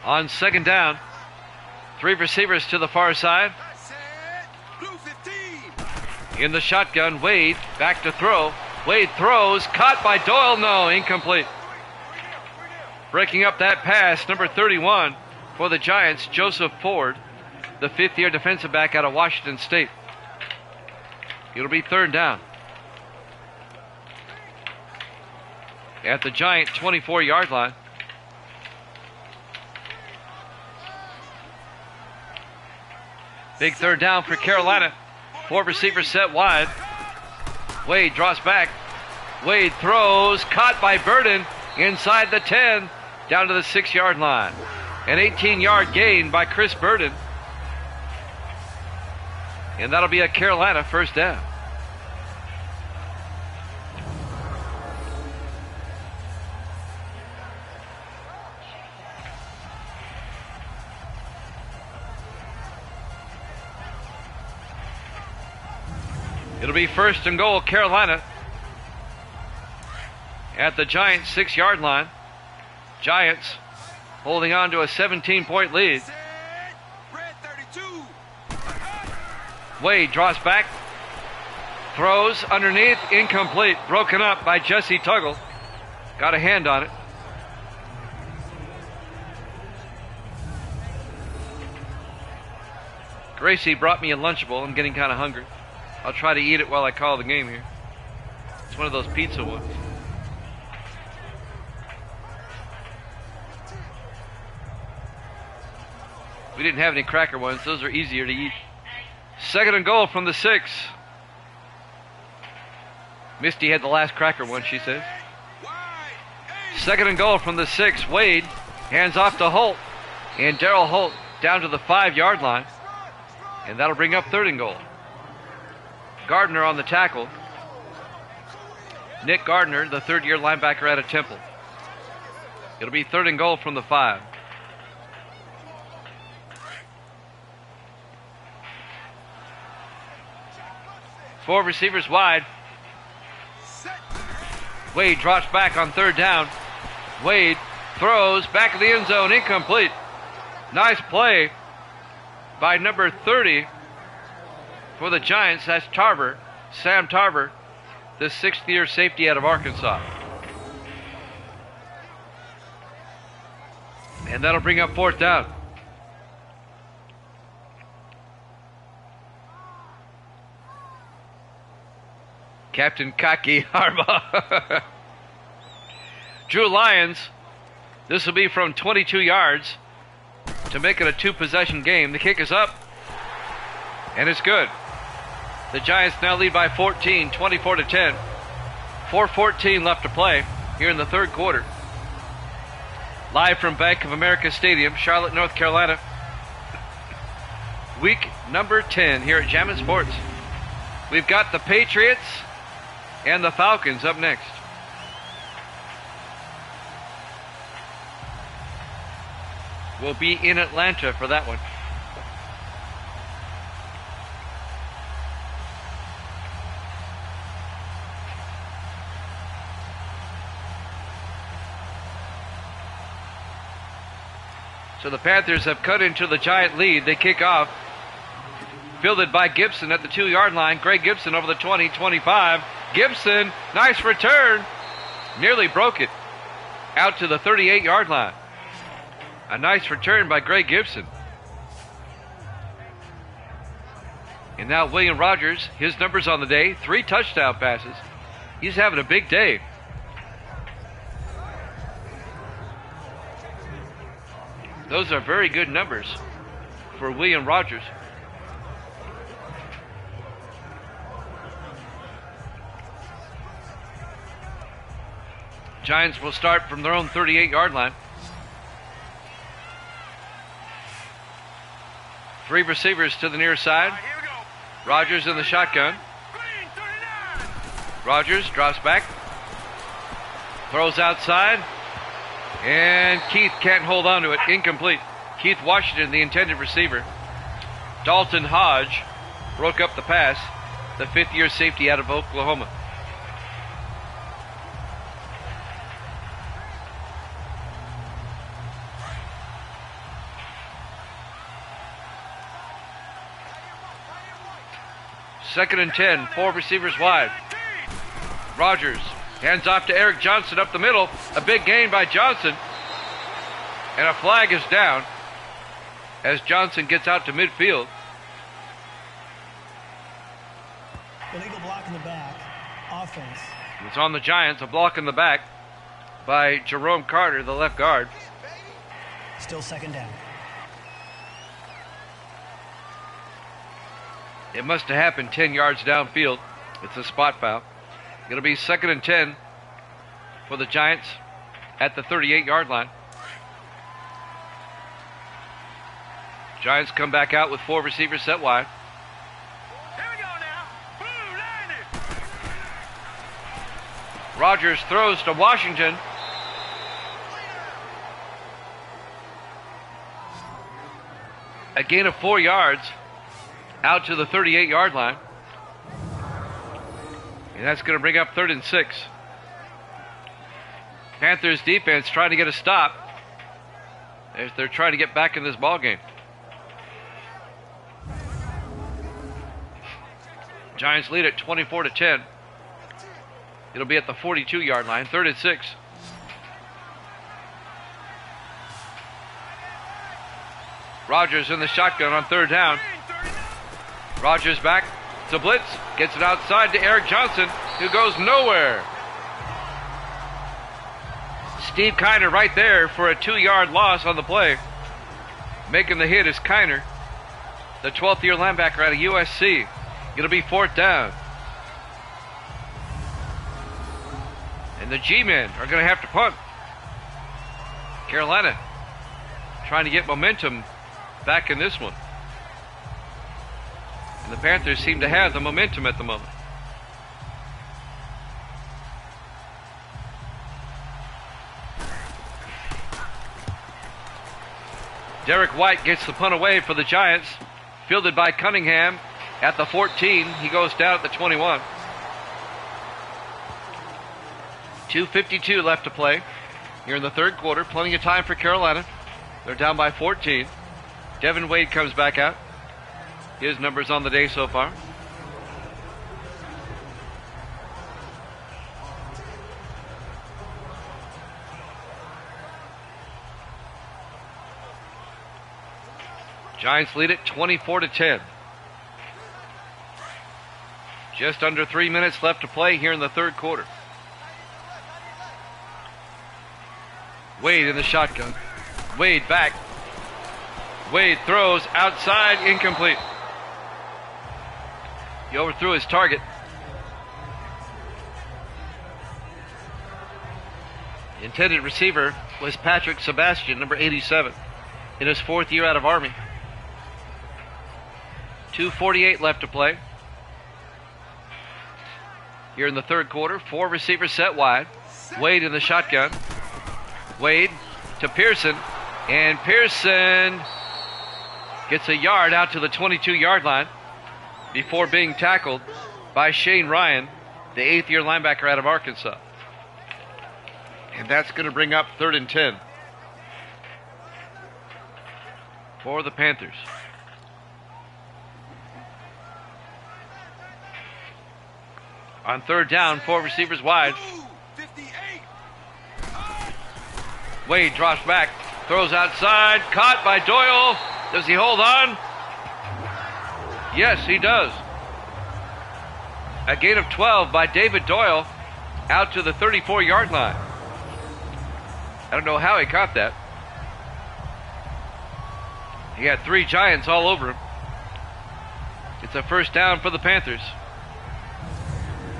On 2nd down, 3 receivers to the far side. In the shotgun, Wade back to throw. Wade throws, caught by Doyle, no, incomplete. Breaking up that pass, number 31 for the Giants, Joseph Ford, the 5th-year defensive back out of Washington State. It'll be 3rd down. At the Giant 24-yard line. Big 3rd down for Carolina. 4 receivers set wide. Wade draws back. Wade throws, caught by Burden inside the 10, down to the 6-yard line. An 18-yard gain by Chris Burden. And that'll be a Carolina first down. It'll be first and goal, Carolina, at the Giants' 6-yard line. Giants holding on to a 17-point lead. Wade draws back, throws underneath, incomplete, broken up by Jesse Tuggle. Got a hand on it. Gracie brought me a Lunchable. I'm getting kind of hungry. I'll try to eat it while I call the game here. It's one of those pizza ones. We didn't have any cracker ones. Those are easier to eat. Second and goal from the 6. Misty had the last cracker one, she says. Second and goal from the 6. Wade hands off to Holt. And Darryl Holt down to the 5-yard line. And that'll bring up third and goal. Gardner on the tackle. Nick Gardner, the third-year linebacker out of Temple. It'll be third and goal from the 5. Four receivers wide. Wade drops back on third down. Wade throws back of the end zone, incomplete. Nice play by number 30 for the Giants. That's Tarver, Sam Tarver, the 6th-year safety out of Arkansas. And that'll bring up fourth down. Captain Cocky Harbaugh. Drew Lyons. This will be from 22 yards to make it a 2-possession game. The kick is up, and it's good. The Giants now lead by 14, 24-10. 4:14 left to play here in the third quarter. Live from Bank of America Stadium, Charlotte, North Carolina. Week number 10 here at Jammin' Sports. We've got the Patriots and the Falcons up next. We'll be in Atlanta for that one. So the Panthers have cut into the Giant lead. They kick off. Fielded by Gibson at the 2-yard line. Greg Gibson over the 20, 25. Gibson, nice return. Nearly broke it. Out to the 38-yard line. A nice return by Greg Gibson. And now William Rogers, his numbers on the day, 3 touchdown passes. He's having a big day. Those are very good numbers for William Rogers. Giants will start from their own 38-yard line. 3 receivers to the near side. Rogers in the shotgun. Rogers drops back. Throws outside. And Keith can't hold on to it. Incomplete. Keith Washington, the intended receiver. Dalton Hodge broke up the pass. The 5th-year safety out of Oklahoma. Second and 10, 4 receivers wide. Rogers hands off to Eric Johnson up the middle. A big gain by Johnson. And a flag is down as Johnson gets out to midfield. Illegal block in the back. Offense. It's on the Giants, a block in the back by Jerome Carter, the left guard. Still second down. It must have happened 10 yards downfield. It's a spot foul. It'll be second and 10 for the Giants at the 38-yard line. Giants come back out with 4 receivers set wide. Here we go now. Blue line it. Rogers throws to Washington. A gain of 4 yards out to the 38-yard line. And that's going to bring up 3rd and 6. Panthers defense trying to get a stop as they're trying to get back in this ball game. Giants lead at 24-10. It'll be at the 42-yard line, 3rd and 6. Rodgers in the shotgun on 3rd down. Rodgers back to blitz, gets it outside to Eric Johnson, who goes nowhere. Steve Kiner right there for a 2-yard loss on the play. Making the hit is Kiner, the 12th-year linebacker out of USC. It'll be 4th down. And the G-men are going to have to punt. Carolina trying to get momentum back in this one. And the Panthers seem to have the momentum at the moment. Derek White gets the punt away for the Giants. Fielded by Cunningham at the 14. He goes down at the 21. 2:52 left to play here in the 3rd quarter. Plenty of time for Carolina. They're down by 14. Devin Wade comes back out. His numbers on the day so far. Giants lead it 24-10. Just under 3 minutes left to play here in the 3rd quarter. Wade in the shotgun. Wade back. Wade throws outside, incomplete. He overthrew his target. The intended receiver was Patrick Sebastian, number 87, in his 4th year out of Army. 2:48 left to play here in the 3rd quarter. 4 receivers set wide. Wade in the shotgun. Wade to Pearson, and Pearson gets a yard out to the 22-yard line before being tackled by Shane Ryan, the 8th-year linebacker out of Arkansas. And that's going to bring up 3rd and 10 for the Panthers. On 3rd down, 4 receivers wide. Wade drops back, throws outside, caught by Doyle. Does he hold on? Yes, he does. A gain of 12 by David Doyle out to the 34-yard line. I don't know how he caught that. He had 3 Giants all over him. It's a 1st down for the Panthers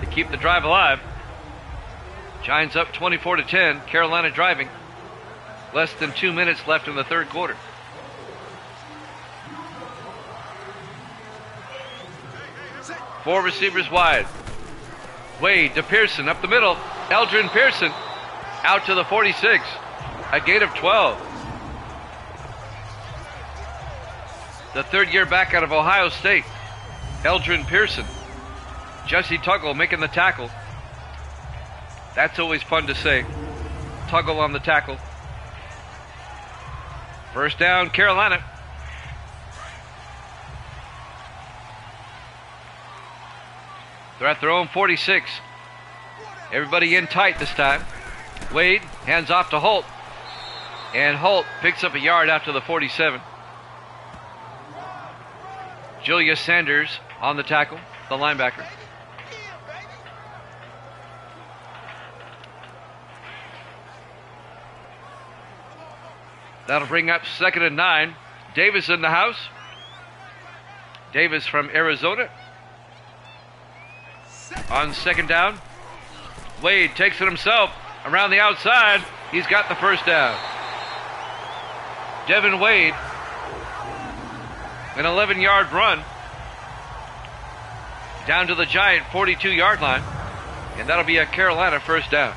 to keep the drive alive. Giants up 24-10. Carolina driving. Less than 2 minutes left in the 3rd quarter. Four receivers wide. Wade to Pearson up the middle. Eldrin Pearson out to the 46. A gain of 12. The 3rd-year back out of Ohio State, Eldrin Pearson. Jesse Tuggle making the tackle. That's always fun to say. Tuggle on the tackle. 1st down, Carolina. They're at their own 46. Everybody in tight this time. Wade hands off to Holt. And Holt picks up a yard out to the 47. Julius Sanders on the tackle, the linebacker. That'll bring up 2nd and 9. Davis in the house. Davis from Arizona. On 2nd down. Wade takes it himself around the outside. He's got the 1st down. Devin Wade, an 11-yard run down to the Giant 42-yard line, and that'll be a Carolina 1st down.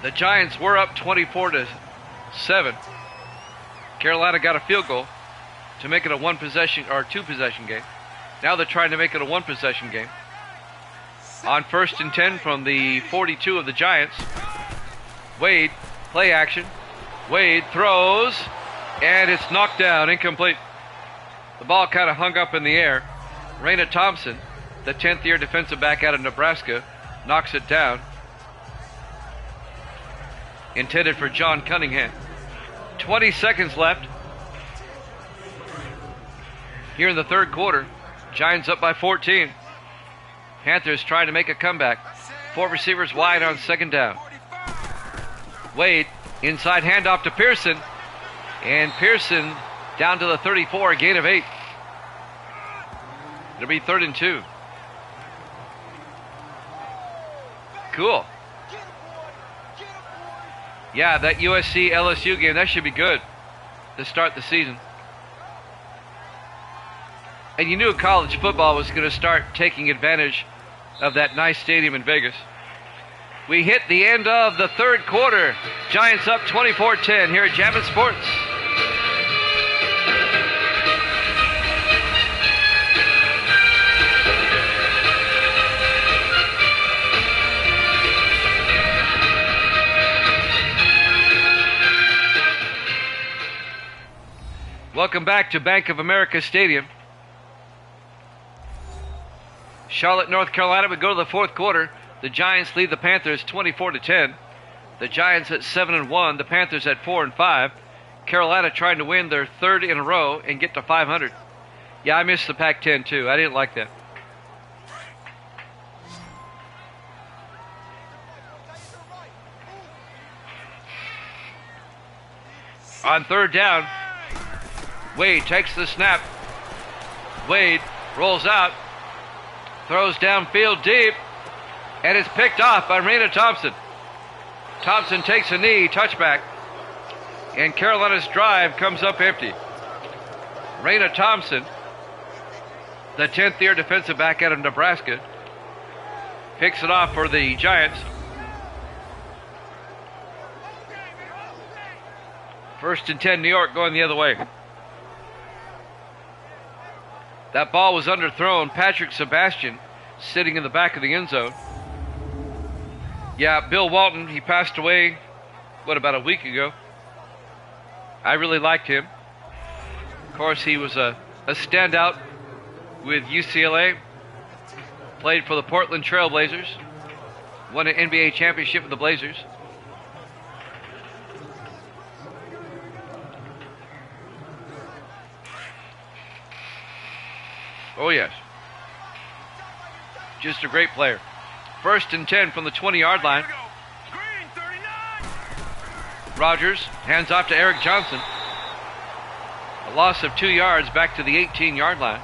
The Giants were up 24-7. Carolina got a field goal to make it a one-possession or two-possession game. Now they're trying to make it a one-possession game. On 1st and 10 from the 42 of the Giants. Wade, play action. Wade throws, and it's knocked down, incomplete. The ball kind of hung up in the air. Raina Thompson, the 10th-year defensive back out of Nebraska, knocks it down. Intended for John Cunningham. 20 seconds left here in the third quarter. Giants up by 14. Panthers trying to make a comeback. 4 receivers wide on second down. Wade, inside handoff to Pearson. And Pearson down to the 34, a gain of 8. It'll be 3rd and 2. Cool. Yeah, that USC LSU game, that should be good to start the season. And you knew college football was going to start taking advantage of that nice stadium in Vegas. We hit the end of the third quarter. Giants up 24-10 here at Jammin' Sports. Welcome back to Bank of America Stadium. Charlotte, North Carolina. We go to the fourth quarter. The Giants lead the Panthers 24-10. The Giants at 7-1. The Panthers at 4-5. Carolina trying to win their third in a row and get to 500. Yeah, I missed the Pac-10 too. I didn't like that. On third down, Wade takes the snap. Wade rolls out, throws downfield deep, and it's picked off by Raina Thompson. Thompson takes a knee, touchback, and Carolina's drive comes up empty. Raina Thompson, the 10th-year defensive back out of Nebraska, picks it off for the Giants. 1st and 10, New York going the other way. That ball was underthrown. Patrick Sebastian sitting in the back of the end zone. Yeah, Bill Walton, he passed away, about a week ago. I really liked him. Of course, he was a standout with UCLA. Played for the Portland Trail Blazers. Won an NBA championship with the Blazers. Oh, yes. Just a great player. 1st and 10 from the 20-yard line. Rogers hands off to Eric Johnson. A loss of 2 yards back to the 18-yard line.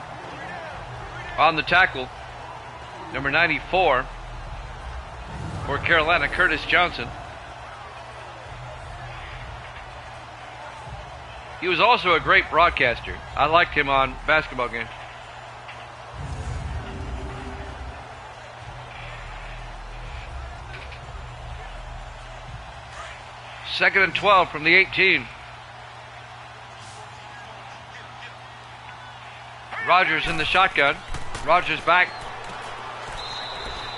On the tackle, number 94 for Carolina, Curtis Johnson. He was also a great broadcaster. I liked him on basketball games. Second and 12 from the 18. Rogers in the shotgun. Rogers back.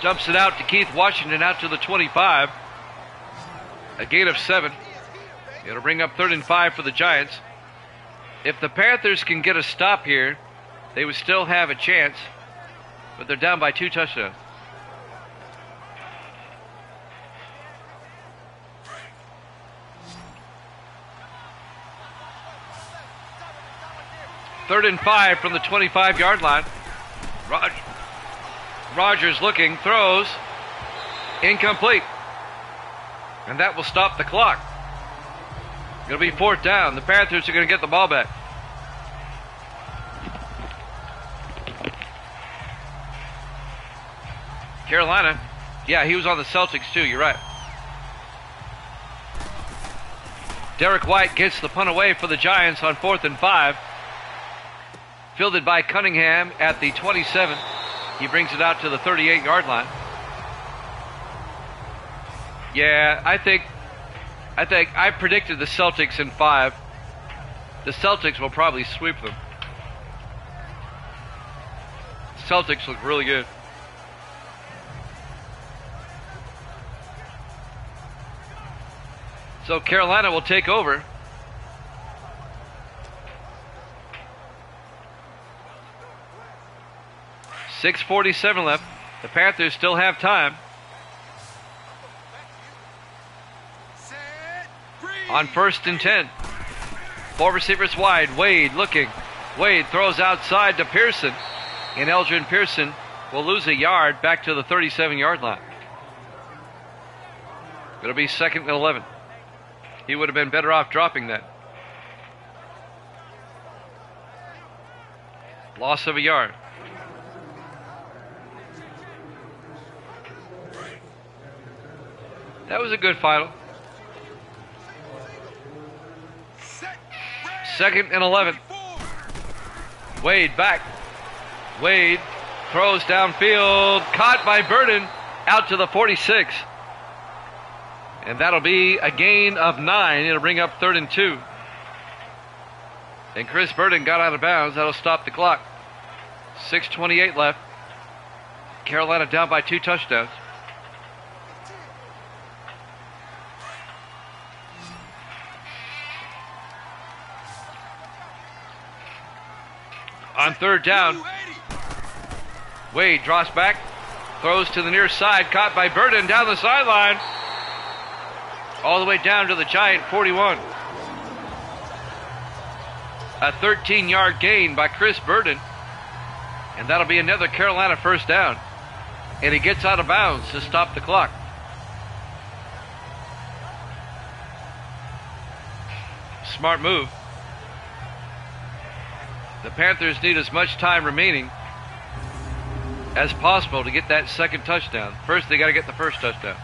Dumps it out to Keith Washington out to the 25. A gain of 7. It'll bring up 3rd and 5 for the Giants. If the Panthers can get a stop here, they would still have a chance, but they're down by 2 touchdowns. Third and 5 from the 25-yard line. Rogers looking, throws, incomplete. And that will stop the clock. It'll be 4th down. The Panthers are going to get the ball back. Carolina, yeah, he was on the Celtics too, you're right. Derek White gets the punt away for the Giants on 4th and 5. Fielded by Cunningham at the 27. He brings it out to the 38-yard line. Yeah, I think I predicted the Celtics in 5. The Celtics will probably sweep them. Celtics look really good. So Carolina will take over. .647 left. The Panthers still have time. On 1st and 10. 4 receivers wide. Wade looking. Wade throws outside to Pearson. And Eldrin Pearson will lose a yard back to the 37-yard line. It'll be 2nd and 11. He would have been better off dropping that. Loss of a yard. That was a good final. 2nd and 11. Wade back. Wade throws downfield. Caught by Burden out to the 46. And that'll be a gain of 9. It'll bring up 3rd and 2. And Chris Burden got out of bounds. That'll stop the clock. 6:28 left. Carolina down by 2 touchdowns. On 3rd down, Wade drops back, throws to the near side, caught by Burden down the sideline, all the way down to the Giant 41. A 13-yard gain by Chris Burden, and that'll be another Carolina 1st down. And he gets out of bounds to stop the clock. Smart move. The Panthers need as much time remaining as possible to get that 2nd touchdown. First, they got to get the 1st touchdown.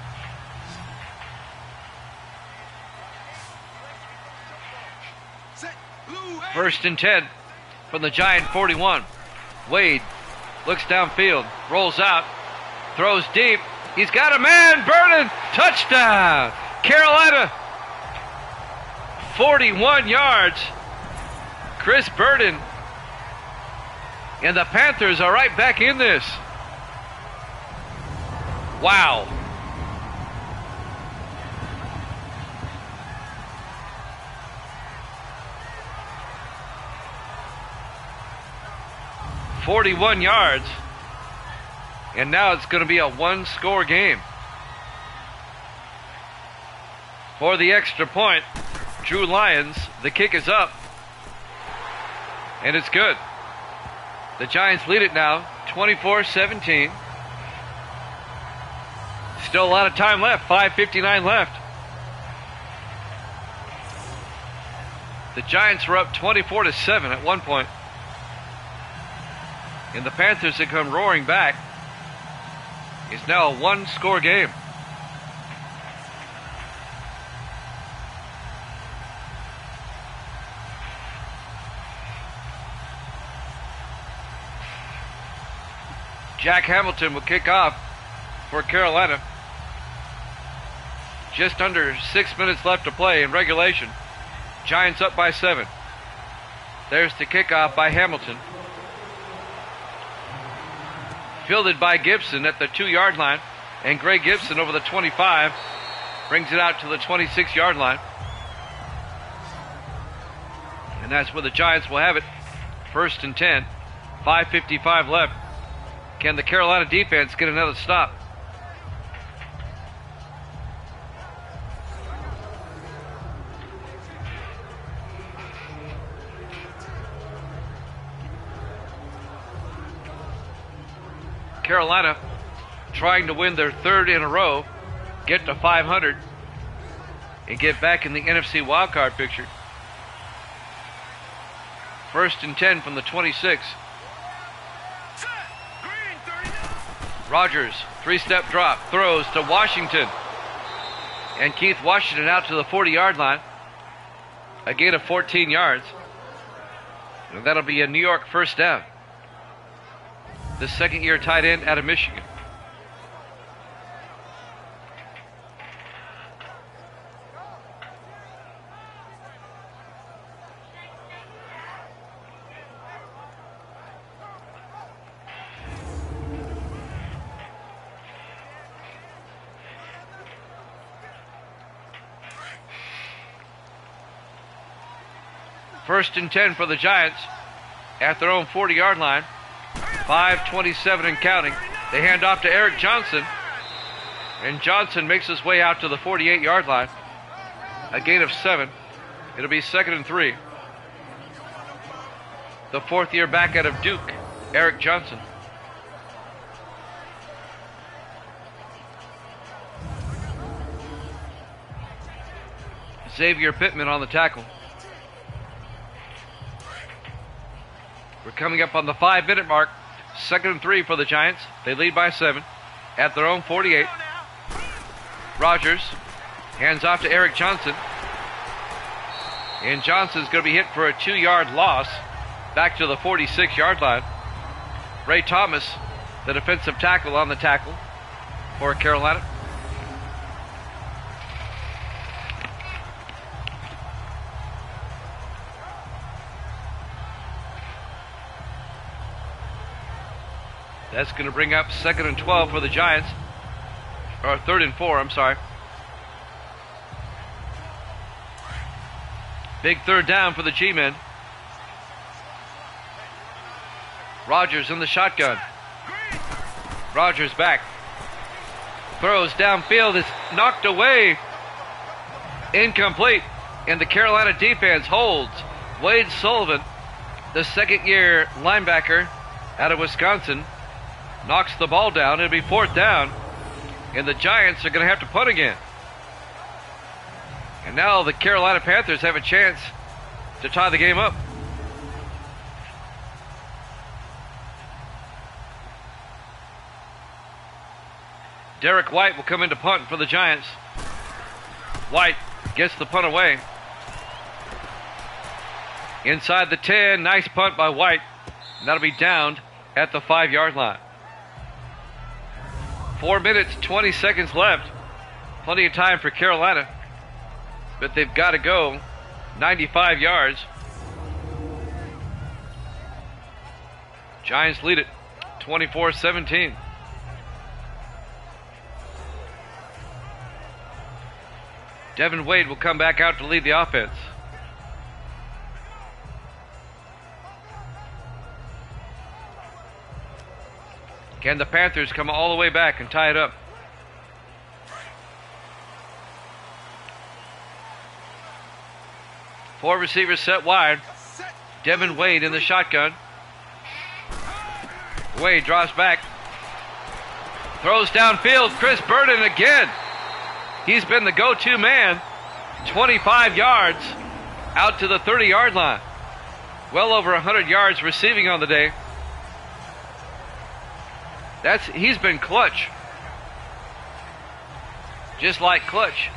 First and 10 from the Giant 41. Wade looks downfield, rolls out, throws deep. He's got a man. Burden, touchdown. Carolina, 41 yards. Chris Burden. And the Panthers are right back in this. Wow. .41 yards. And now it's going to be a 1-score game. For the extra point, Drew Lyons, the kick is up. And it's good. The Giants lead it now, 24-17. Still a lot of time left, 5:59 left. The Giants were up 24-7 at one point. And the Panthers have come roaring back. It's now a 1-score game. Jack Hamilton will kick off for Carolina. Just under 6 minutes left to play in regulation. Giants up by 7. There's the kickoff by Hamilton. Fielded by Gibson at the 2-yard line. And Greg Gibson over the 25 brings it out to the 26-yard line. And that's where the Giants will have it. 1st and 10. 5:55 left. Can the Carolina defense get another stop? Carolina trying to win their 3rd in a row, get to 500, and get back in the NFC wildcard picture. 1st and 10 from the 26. Rogers, 3-step drop, throws to Washington. And Keith Washington out to the 40-yard line. A gain of 14 yards. And that'll be a New York 1st down. The 2nd-year tight end out of Michigan. First and 10 for the Giants at their own 40-yard line. 5:27 and counting. They hand off to Eric Johnson. And Johnson makes his way out to the 48-yard line. A gain of 7. It'll be 2nd and 3. The fourth-year back out of Duke, Eric Johnson. Xavier Pittman on the tackle. We're coming up on the 5-minute mark. 2nd and 3 for the Giants. They lead by 7 at their own 48. Rogers hands off to Eric Johnson. And Johnson's going to be hit for a 2-yard loss back to the 46-yard line. Ray Thomas, the defensive tackle, on the tackle for Carolina. That's going to bring up 2nd and 12 for the Giants. Or 3rd and 4, I'm sorry. Big third down for the G-men. Rogers in the shotgun. Rogers back. Throws downfield, is knocked away. Incomplete. And the Carolina defense holds. Wade Sullivan, the second-year linebacker out of Wisconsin, knocks the ball down. It'll be 4th down. And the Giants are going to have to punt again. And now the Carolina Panthers have a chance to tie the game up. Derek White will come in to punt for the Giants. White gets the punt away. Inside the 10, nice punt by White. And that'll be downed at the 5-yard line. 4 minutes, 20 seconds left. Plenty of time for Carolina. But they've got to go 95 yards. Giants lead it 24-17. Devin Wade will come back out to lead the offense. Can the Panthers come all the way back and tie it up? Four receivers set wide. Devin Wade in the shotgun. Wade drops back. Throws downfield. Chris Burden again. He's been the go-to man. 25 yards out to the 30-yard line. Well over 100 yards receiving on the day. He's been clutch. Just like clutch.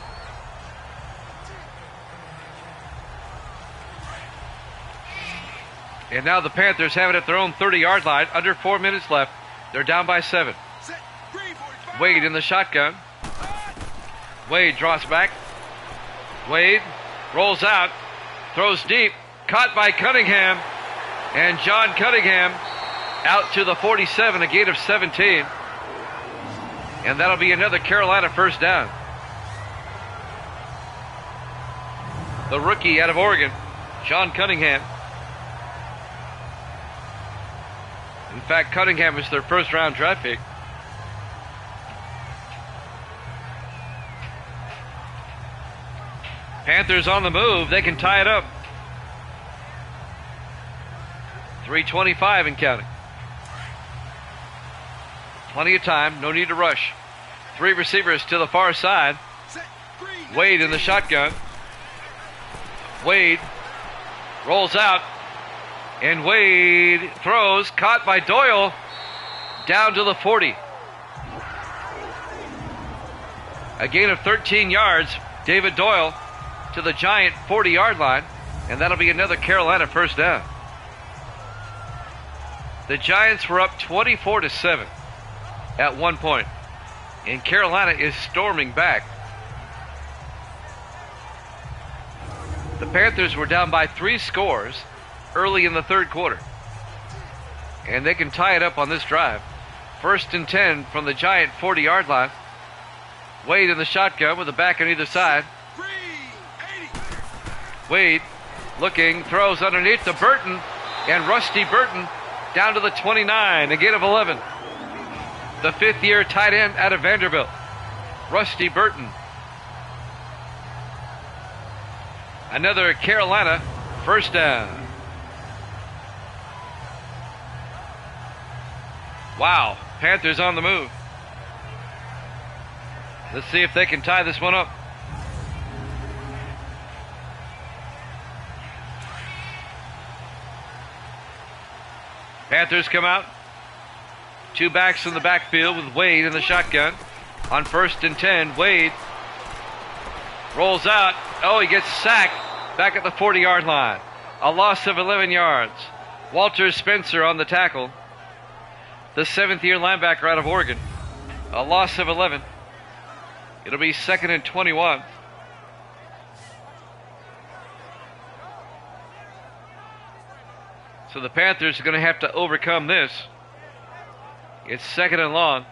And now the Panthers have it at their own 30-yard line. Under 4 minutes left. They're down by 7. Wade in the shotgun. Wade drops back. Wade rolls out. Throws deep. Caught by Cunningham. And John Cunningham out to the 47, a gain of 17. And that'll be another Carolina first down. The rookie out of Oregon, John Cunningham. In fact, Cunningham was their first-round draft pick. Panthers on the move. They can tie it up. 3:25 and counting. Plenty of time. No need to rush. Three receivers to the far side. Wade in the shotgun. Wade rolls out. And Wade throws. Caught by Doyle. Down to the 40. A gain of 13 yards. David Doyle to the Giant 40-yard line. And that'll be another Carolina first down. The Giants were up 24-7 at one point. And Carolina is storming back. The Panthers were down by 3 scores early in the third quarter. And they can tie it up on this drive. 1st and 10 from the Giant 40-yard line. Wade in the shotgun with a back on either side. Wade Looking, throws underneath to Burton, and Rusty Burton down to the 29, a gain of 11. The fifth-year tight end out of Vanderbilt, Rusty Burton. Another Carolina first down. Wow, Panthers on the move. Let's see if they can tie this one up. Panthers come out. Two backs in the backfield with Wade in the shotgun. On 1st and 10, Wade rolls out. Oh, he gets sacked back at the 40-yard line. A loss of 11 yards. Walter Spencer on the tackle. The 7th-year linebacker out of Oregon. A loss of 11. It'll be 2nd and 21. So the Panthers are going to have to overcome this. It's 2nd and long.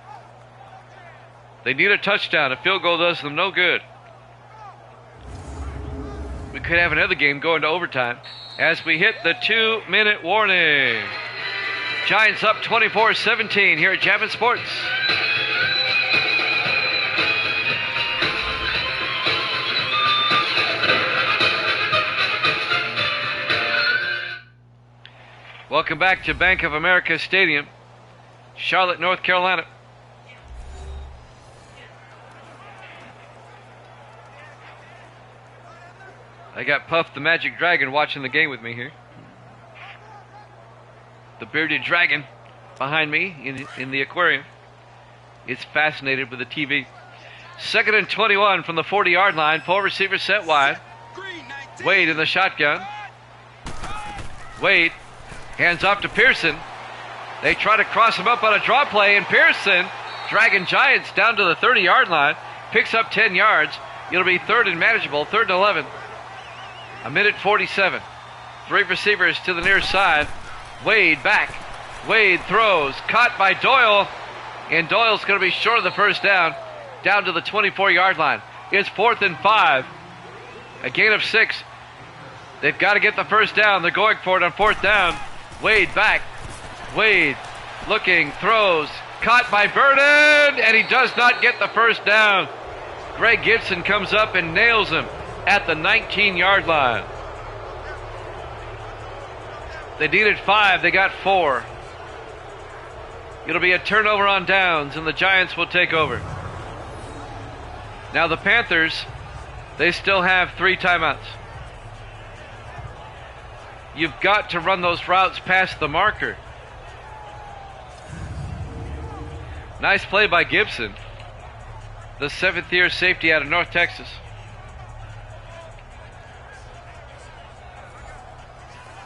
They need a touchdown. A field goal does them no good. We could have another game going to overtime as we hit the 2-minute warning. Giants up 24-17 here at Javits Sports. Welcome back to Bank of America Stadium, Charlotte, North Carolina. I got Puff the Magic Dragon watching the game with me here. The bearded dragon behind me in the aquarium is fascinated with the TV. 2nd and 21 from the 40-yard line. 4 receivers set wide. Wade in the shotgun. Wade hands off to Pearson. They try to cross him up on a draw play, and Pearson, dragging Giants down to the 30-yard line, picks up 10 yards. It'll be 3rd and manageable, 3rd and 11. A minute 47. 3 receivers to the near side. Wade back. Wade throws. Caught by Doyle. And Doyle's going to be short of the first down to the 24-yard line. It's 4th and 5. A gain of 6. They've got to get the first down. They're going for it on 4th down. Wade back. Wade looking, throws. Caught by Burton. And he does not get the first down. Greg Gibson comes up and nails him at the 19-yard line. They needed 5. They got 4. It'll be a turnover on downs, and the Giants will take over. Now the Panthers, they still have 3 timeouts. You've got to run those routes past the marker. Nice play by Gibson, the 7th-year safety out of North Texas.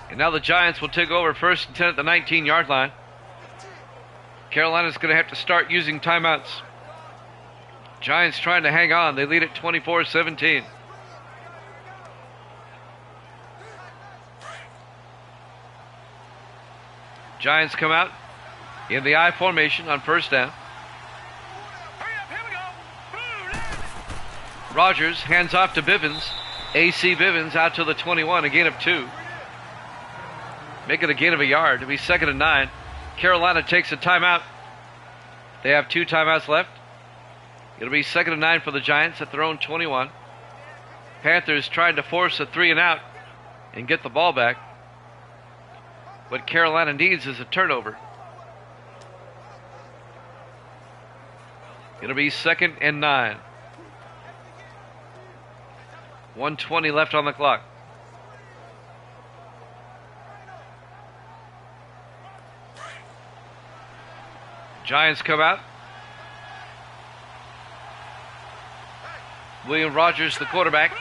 And now the Giants will take over 1st and 10 at the 19-yard line. Carolina's going to have to start using timeouts. Giants trying to hang on. They lead at 24-17. Giants come out in the I formation on 1st down. Rogers hands off to Bivens. A.C. Bivens out to the 21, a gain of 2. Make it a gain of a yard. It'll be 2nd and 9. Carolina takes a timeout. They have 2 timeouts left. It'll be 2nd and 9 for the Giants at their own 21. Panthers trying to force a 3 and out and get the ball back. What Carolina needs is a turnover. It'll be 2nd and 9. 1:20 left on the clock. Giants come out. William Rogers, the quarterback.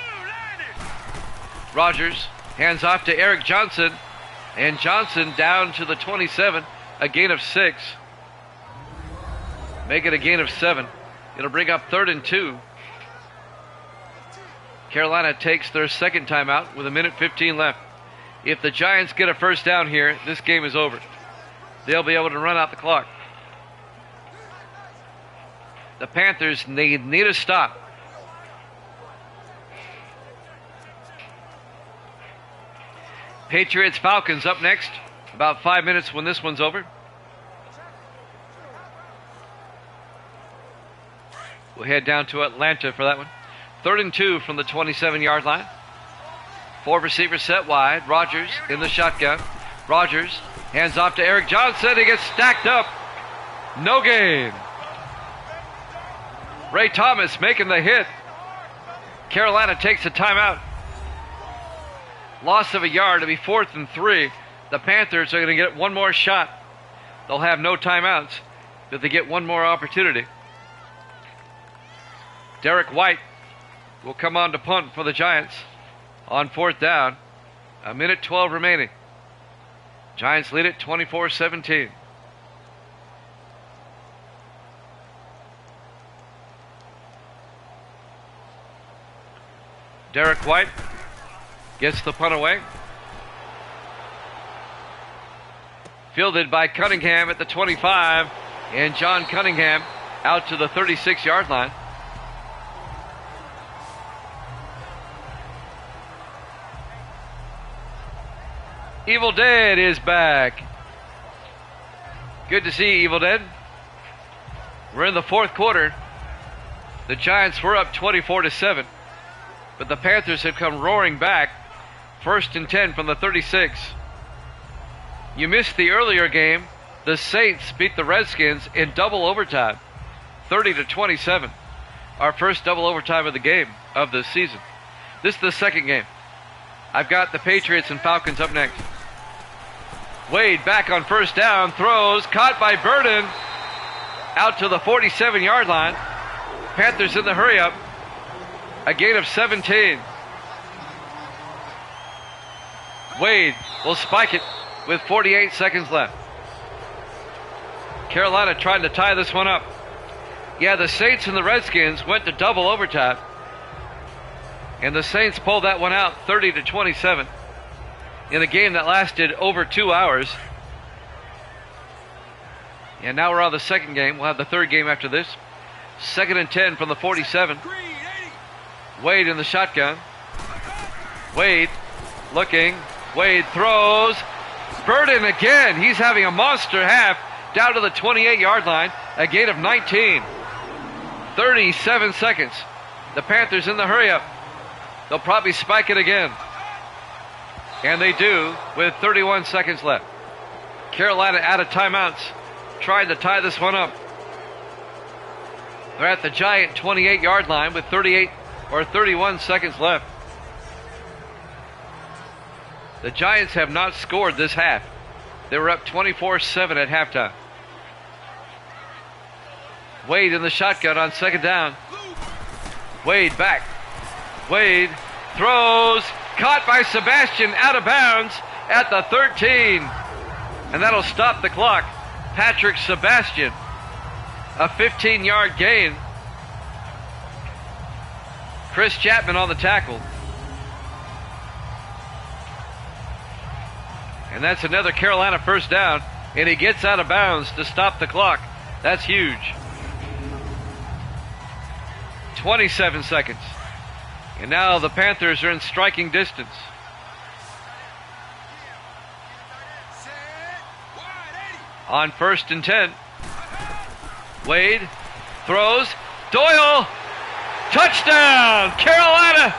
Rogers hands off to Eric Johnson. And Johnson down to the 27, a gain of 6. Make it a gain of 7. It'll bring up 3rd and 2. Carolina takes their 2nd timeout with a minute 15 left. If the Giants get a first down here, this game is over. They'll be able to run out the clock. The Panthers need a stop. Patriots Falcons up next. About 5 minutes when this one's over. We'll head down to Atlanta for that one. 3rd and 2 from the 27-yard line. 4 receivers set wide. Rodgers in the shotgun. Rodgers hands off to Eric Johnson. He gets stacked up. No gain. Ray Thomas making the hit. Carolina takes a timeout. Loss of a yard to be 4th and 3. The Panthers are going to get one more shot. They'll have no timeouts, but they get one more opportunity. Derek White will come on to punt for the Giants on 4th down. 1:12 remaining. Giants lead it 24-17. Derek White gets the punt away. Fielded by Cunningham at the 25. And John Cunningham out to the 36-yard line. Evil Dead is back. Good to see Evil Dead. We're in the 4th quarter. The Giants were up 24-7. But the Panthers have come roaring back. 1st and 10 from the 36. You missed the earlier game. The Saints beat the Redskins in double overtime, 30-27. Our first double overtime of the game of the season. This is the second game. I've got the Patriots and Falcons up next. Wade back on 1st down, throws, caught by Burden, out to the 47-yard line. Panthers in the hurry up. A gain of 17. Wade will spike it with 48 seconds left. Carolina trying to tie this one up. Yeah, the Saints and the Redskins went to double overtime. And the Saints pulled that one out 30-27 in a game that lasted over 2 hours. And now we're on the second game. We'll have the third game after this. 2nd and 10 from the 47. Wade in the shotgun. Wade looking. Wade throws. Burden again. He's having a monster half down to the 28-yard line. A gain of 19. 37 seconds. The Panthers in the hurry up. They'll probably spike it again. And they do with 31 seconds left. Carolina out of timeouts, trying to tie this one up. They're at the Giant 28-yard line with 31 seconds left. The Giants have not scored this half. They were up 24-7 at halftime. Wade in the shotgun on 2nd down. Wade back. Wade throws. Caught by Sebastian, out of bounds at the 13. And that'll stop the clock. Patrick Sebastian. A 15-yard gain. Chris Chapman on the tackle. And that's another Carolina 1st down. And he gets out of bounds to stop the clock. That's huge. 27 seconds. And now the Panthers are in striking distance. On 1st and 10. Wade throws. Doyle. Touchdown, Carolina.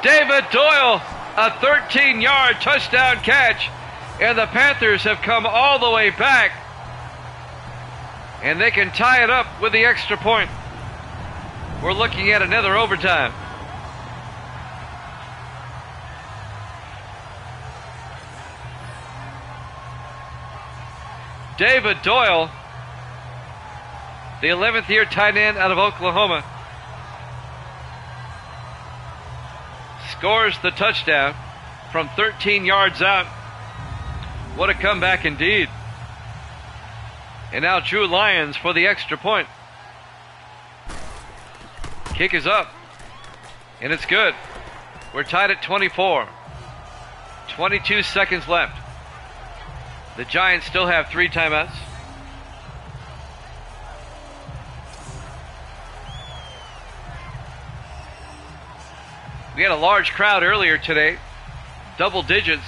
David Doyle, a 13-yard touchdown catch. And the Panthers have come all the way back. And they can tie it up with the extra point. We're looking at another overtime. David Doyle, the 11th year tight end out of Oklahoma, scores the touchdown from 13 yards out. What a comeback indeed. And now Drew Lyons for the extra point. Kick is up, and it's good. We're tied at 24. 22 seconds left. The Giants still have 3 timeouts. We had a large crowd earlier today double digits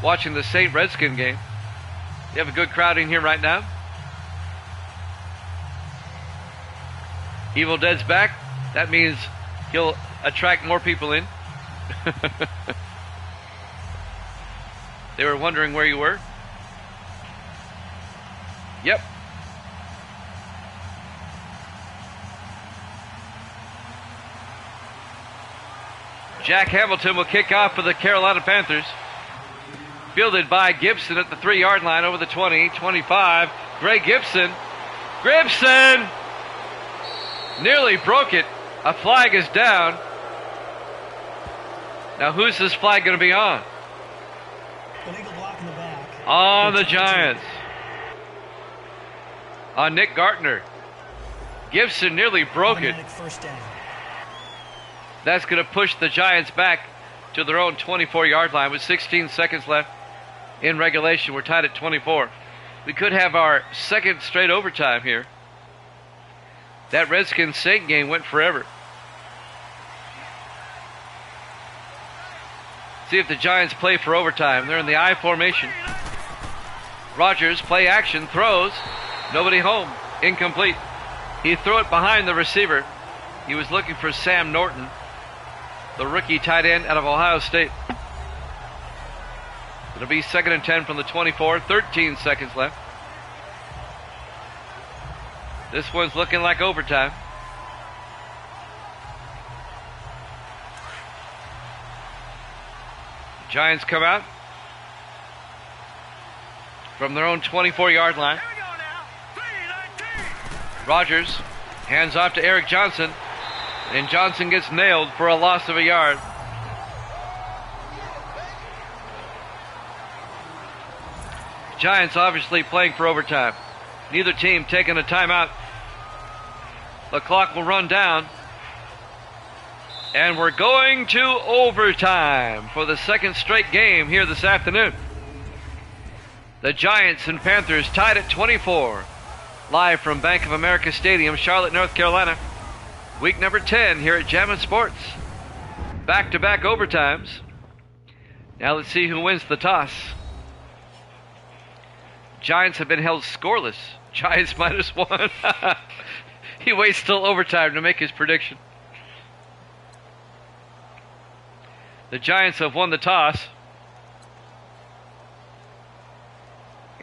watching the St. Redskin game. You have a good crowd in here right now. Evil Dead's back. That means he'll attract more people in. They were wondering where you were. Yep. Jack Hamilton will kick off for the Carolina Panthers. Fielded by Gibson at the 3-yard line over the 20, 25. Greg Gibson. Gibson! Nearly broke it. A flag is down. Now who's this flag going to be on? Illegal block in the back. On the Giants. On Nick Gartner. Gibson nearly broke it. Automatic first down. That's going to push the Giants back to their own 24-yard line with 16 seconds left in regulation. We're tied at 24. We could have our second straight overtime here. That Redskins Saint game went forever. See if the Giants play for overtime. They're in the I formation. Rodgers, play action, throws. Nobody home. Incomplete. He threw it behind the receiver. He was looking for Sam Norton, the rookie tight end out of Ohio State. It'll be 2nd and 10 from the 24. 13 seconds left. This one's looking like overtime. Giants come out from their own 24-yard line. Here we go now. 3-19. Rodgers hands off to Eric Johnson, and Johnson gets nailed for a loss of a yard. Giants obviously playing for overtime. Neither team taking a timeout. The clock will run down. And we're going to overtime for the second straight game here this afternoon. The Giants and Panthers tied at 24. Live from Bank of America Stadium, Charlotte, North Carolina. Week number 10 here at Jammin' Sports. Back-to-back overtimes. Now let's see who wins the toss. Giants have been held scoreless. Giants -1. He waits till overtime to make his prediction. The Giants have won the toss.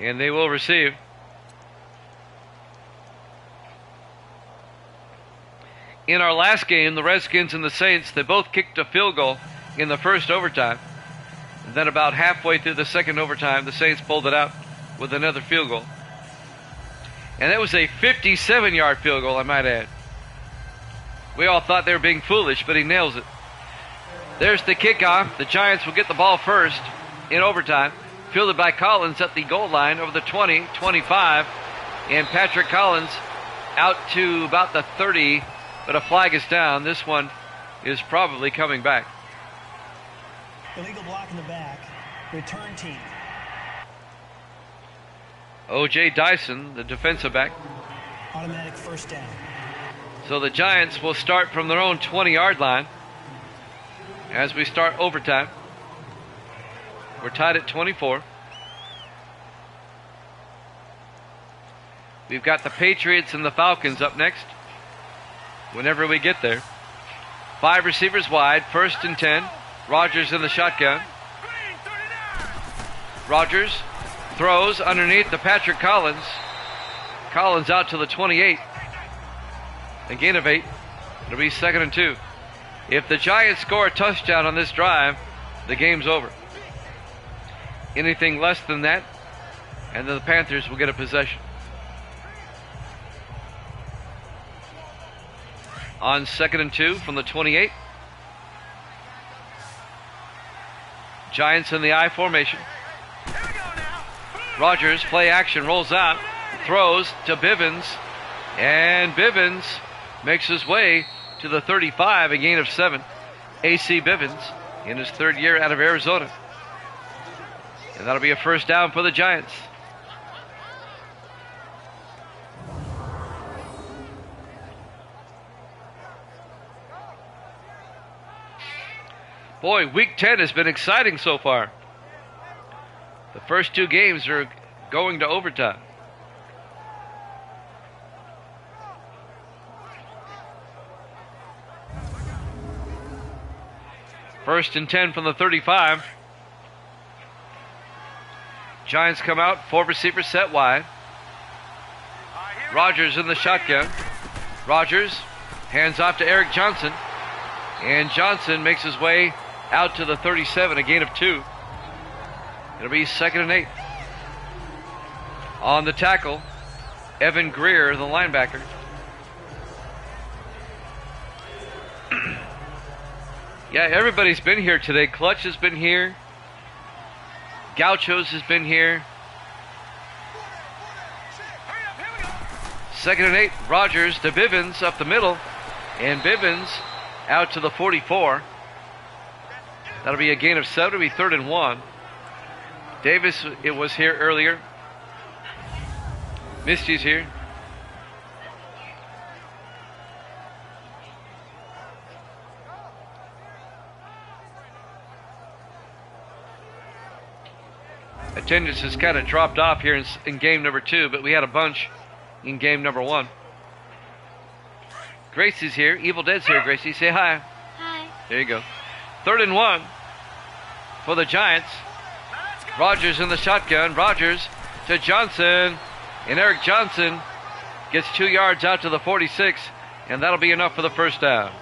And they will receive. In our last game, the Redskins and the Saints, they both kicked a field goal in the first overtime. And then about halfway through the second overtime, the Saints pulled it out with another field goal. And that was a 57-yard field goal, I might add. We all thought they were being foolish, but he nails it. There's the kickoff. The Giants will get the ball first in overtime. Fielded by Collins at the goal line over the 20, 25. And Patrick Collins out to about the 30, but a flag is down. This one is probably coming back. Illegal block in the back. Return team. O.J. Dyson, the defensive back. Automatic first down. So the Giants will start from their own 20-yard line as we start overtime. We're tied at 24. We've got the Patriots and the Falcons up next whenever we get there. 5 receivers wide, 1st and 10. Rodgers in the shotgun. Green 39. Rodgers throws underneath to Patrick Collins. Collins out to the 28. A gain of 8. It'll be 2nd and 2. If the Giants score a touchdown on this drive, the game's over. Anything less than that, and then the Panthers will get a possession. On 2nd and 2 from the 28. Giants in the I formation. Here we go now. Rodgers, play action, rolls out, throws to Bivens, and Bivens makes his way to the 35, a gain of 7. A.C. Bivens in his 3rd year out of Arizona. And that'll be a first down for the Giants. Boy, Week 10 has been exciting so far. The first 2 games are going to overtime. First and 10 from the 35. Giants come out, 4 receivers set wide. Rogers in the shotgun. Rogers hands off to Eric Johnson. And Johnson makes his way out to the 37, a gain of 2. It'll be 2nd and 8. On the tackle, Evan Greer, the linebacker. Yeah, everybody's been here today. Clutch has been here. Gauchos has been here. 2nd and 8. Rogers to Bivens up the middle. And Bivens out to the 44. That'll be a gain of 7. It'll be 3rd and 1. Davis, it was here earlier. Misty's here. Attendance has kind of dropped off here in game number 2, but we had a bunch in game number 1. Gracie's here. Evil Dead's here. Gracie, say hi. Hi. There you go. 3rd and 1 for the Giants. Rogers in the shotgun. Rogers to Johnson. And Eric Johnson gets 2 yards out to the 46, and that'll be enough for the first down.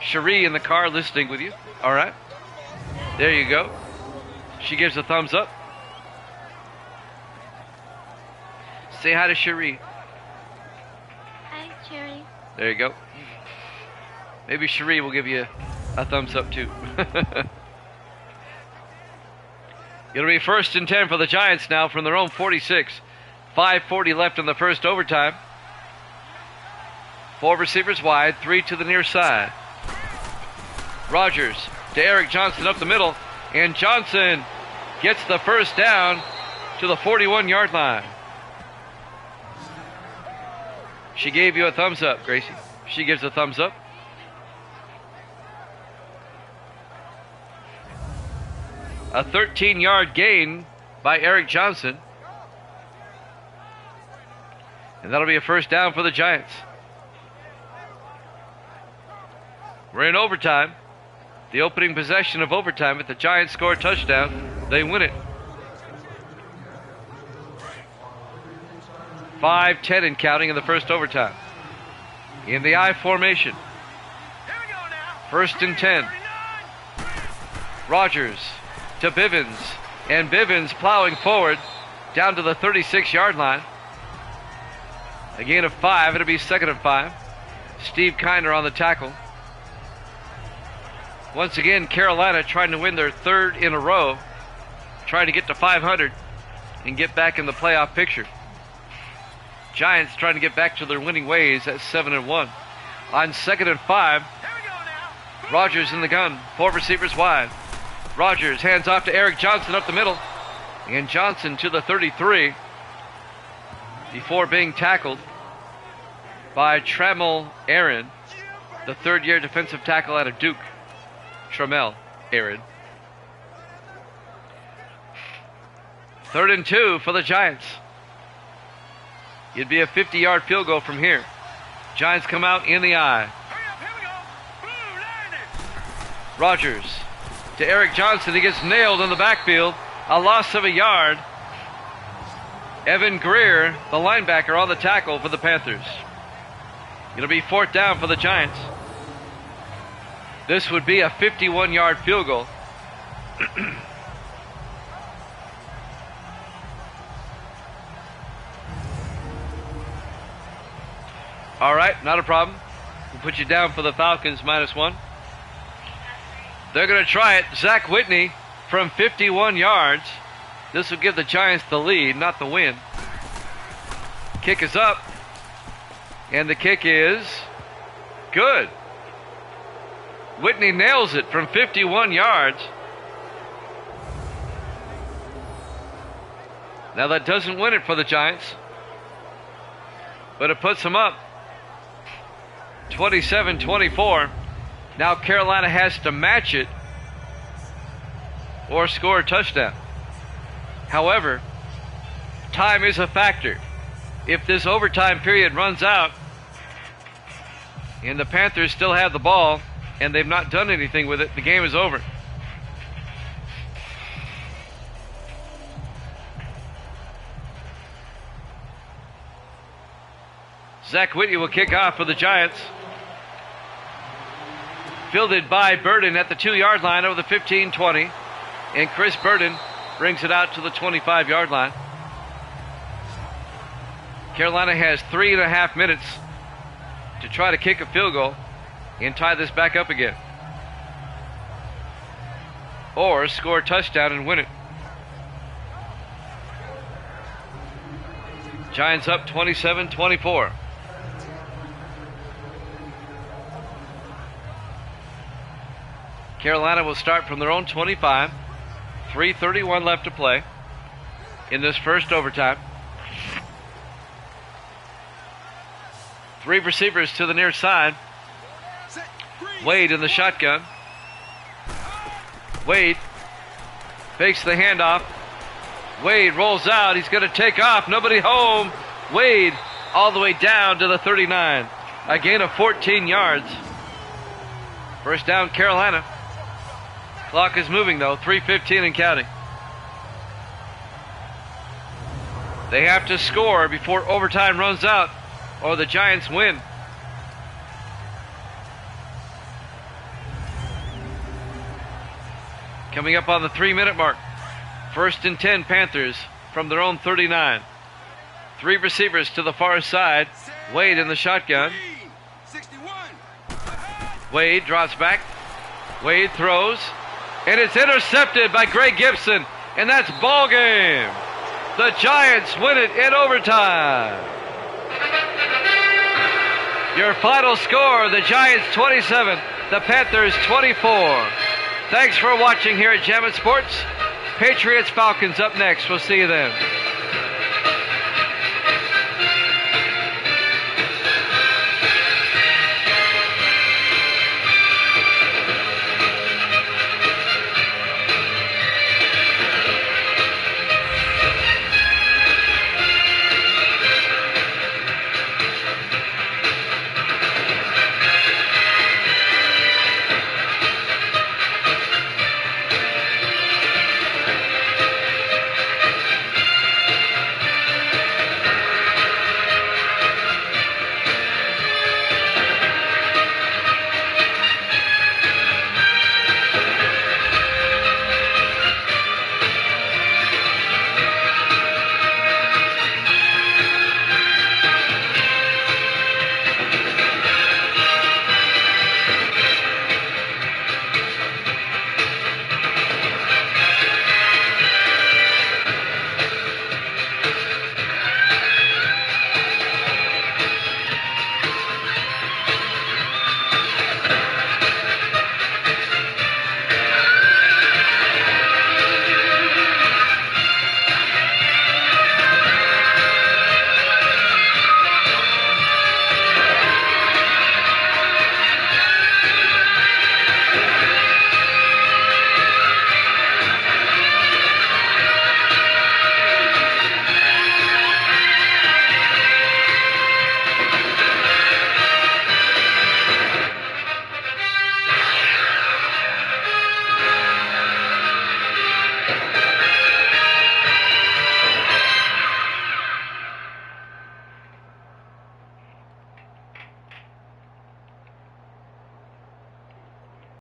Cherie in the car listening with you. All right. There you go. She gives a thumbs up. Say hi to Cherie. Hi, Cherry. There you go. Maybe Cherie will give you a thumbs up too. It'll be 1st and 10 for the Giants now from their own 46. 5:40 left in the first overtime. 4 receivers wide, 3 to the near side. Rogers to Eric Johnson up the middle. And Johnson gets the first down to the 41-yard line. She gave you a thumbs up, Gracie. She gives a thumbs up. A 13-yard gain by Eric Johnson. And that'll be a first down for the Giants. We're in overtime. The opening possession of overtime. If the Giants score a touchdown, they win it. 5:10 and counting in the first overtime. In the I formation. 1st and 10. Rogers to Bivens. And Bivens plowing forward down to the 36-yard line. A gain of 5. It'll be 2nd and 5. Steve Kiner on the tackle. Once again, Carolina trying to win their 3rd in a row, trying to get to 500 and get back in the playoff picture. Giants trying to get back to their winning ways at 7 and 1. On 2nd and 5, Rogers in the gun, 4 receivers wide. Rogers hands off to Eric Johnson up the middle, and Johnson to the 33 before being tackled by Trammell Aaron, the 3rd-year defensive tackle out of Duke. Trammell Aaron. 3rd and 2 for the Giants. It'd be a 50-yard field goal from here. Giants come out in the I. Rogers to Eric Johnson. He gets nailed in the backfield. A loss of a yard. Evan Greer, the linebacker, on the tackle for the Panthers. It'll be 4th down for the Giants. This would be a 51-yard field goal. All right, not a problem. We'll put you down for the Falcons -1. They're going to try it. Zach Whitney from 51 yards. This will give the Giants the lead, not the win. Kick is up. And the kick is good. Whitney nails it from 51 yards. Now that doesn't win it for the Giants, but it puts them up 27-24 Now Carolina has to match it or score a touchdown. However, time is a factor. If this overtime period runs out and the Panthers still have the ball and they've not done anything with it, the game is over. Zach Whitney will kick off for the Giants. Fielded by Burden at the 2-yard line over the 15-20. And Chris Burden brings it out to the 25-yard line. Carolina has 3.5 minutes to try to kick a field goal and tie this back up again. Or score a touchdown and win it. Giants up 27-24. Carolina will start from their own 25. 3:31 left to play in this first overtime. 3 receivers to the near side. Wade in the shotgun. Wade fakes the handoff. Wade rolls out. He's going to take off. Nobody home. Wade all the way down to the 39. A gain of 14 yards. First down, Carolina. Clock is moving, though. 3:15 and counting. They have to score before overtime runs out, or the Giants win. Coming up on the 3-minute mark. 1st and 10, Panthers from their own 39. 3 receivers to the far side. Wade in the shotgun. Wade drops back. Wade throws. And it's intercepted by Greg Gibson. And that's ball game. The Giants win it in overtime. Your final score, the Giants 27, the Panthers 24. Thanks for watching here at Jammin' Sports. Patriots Falcons up next. We'll see you then.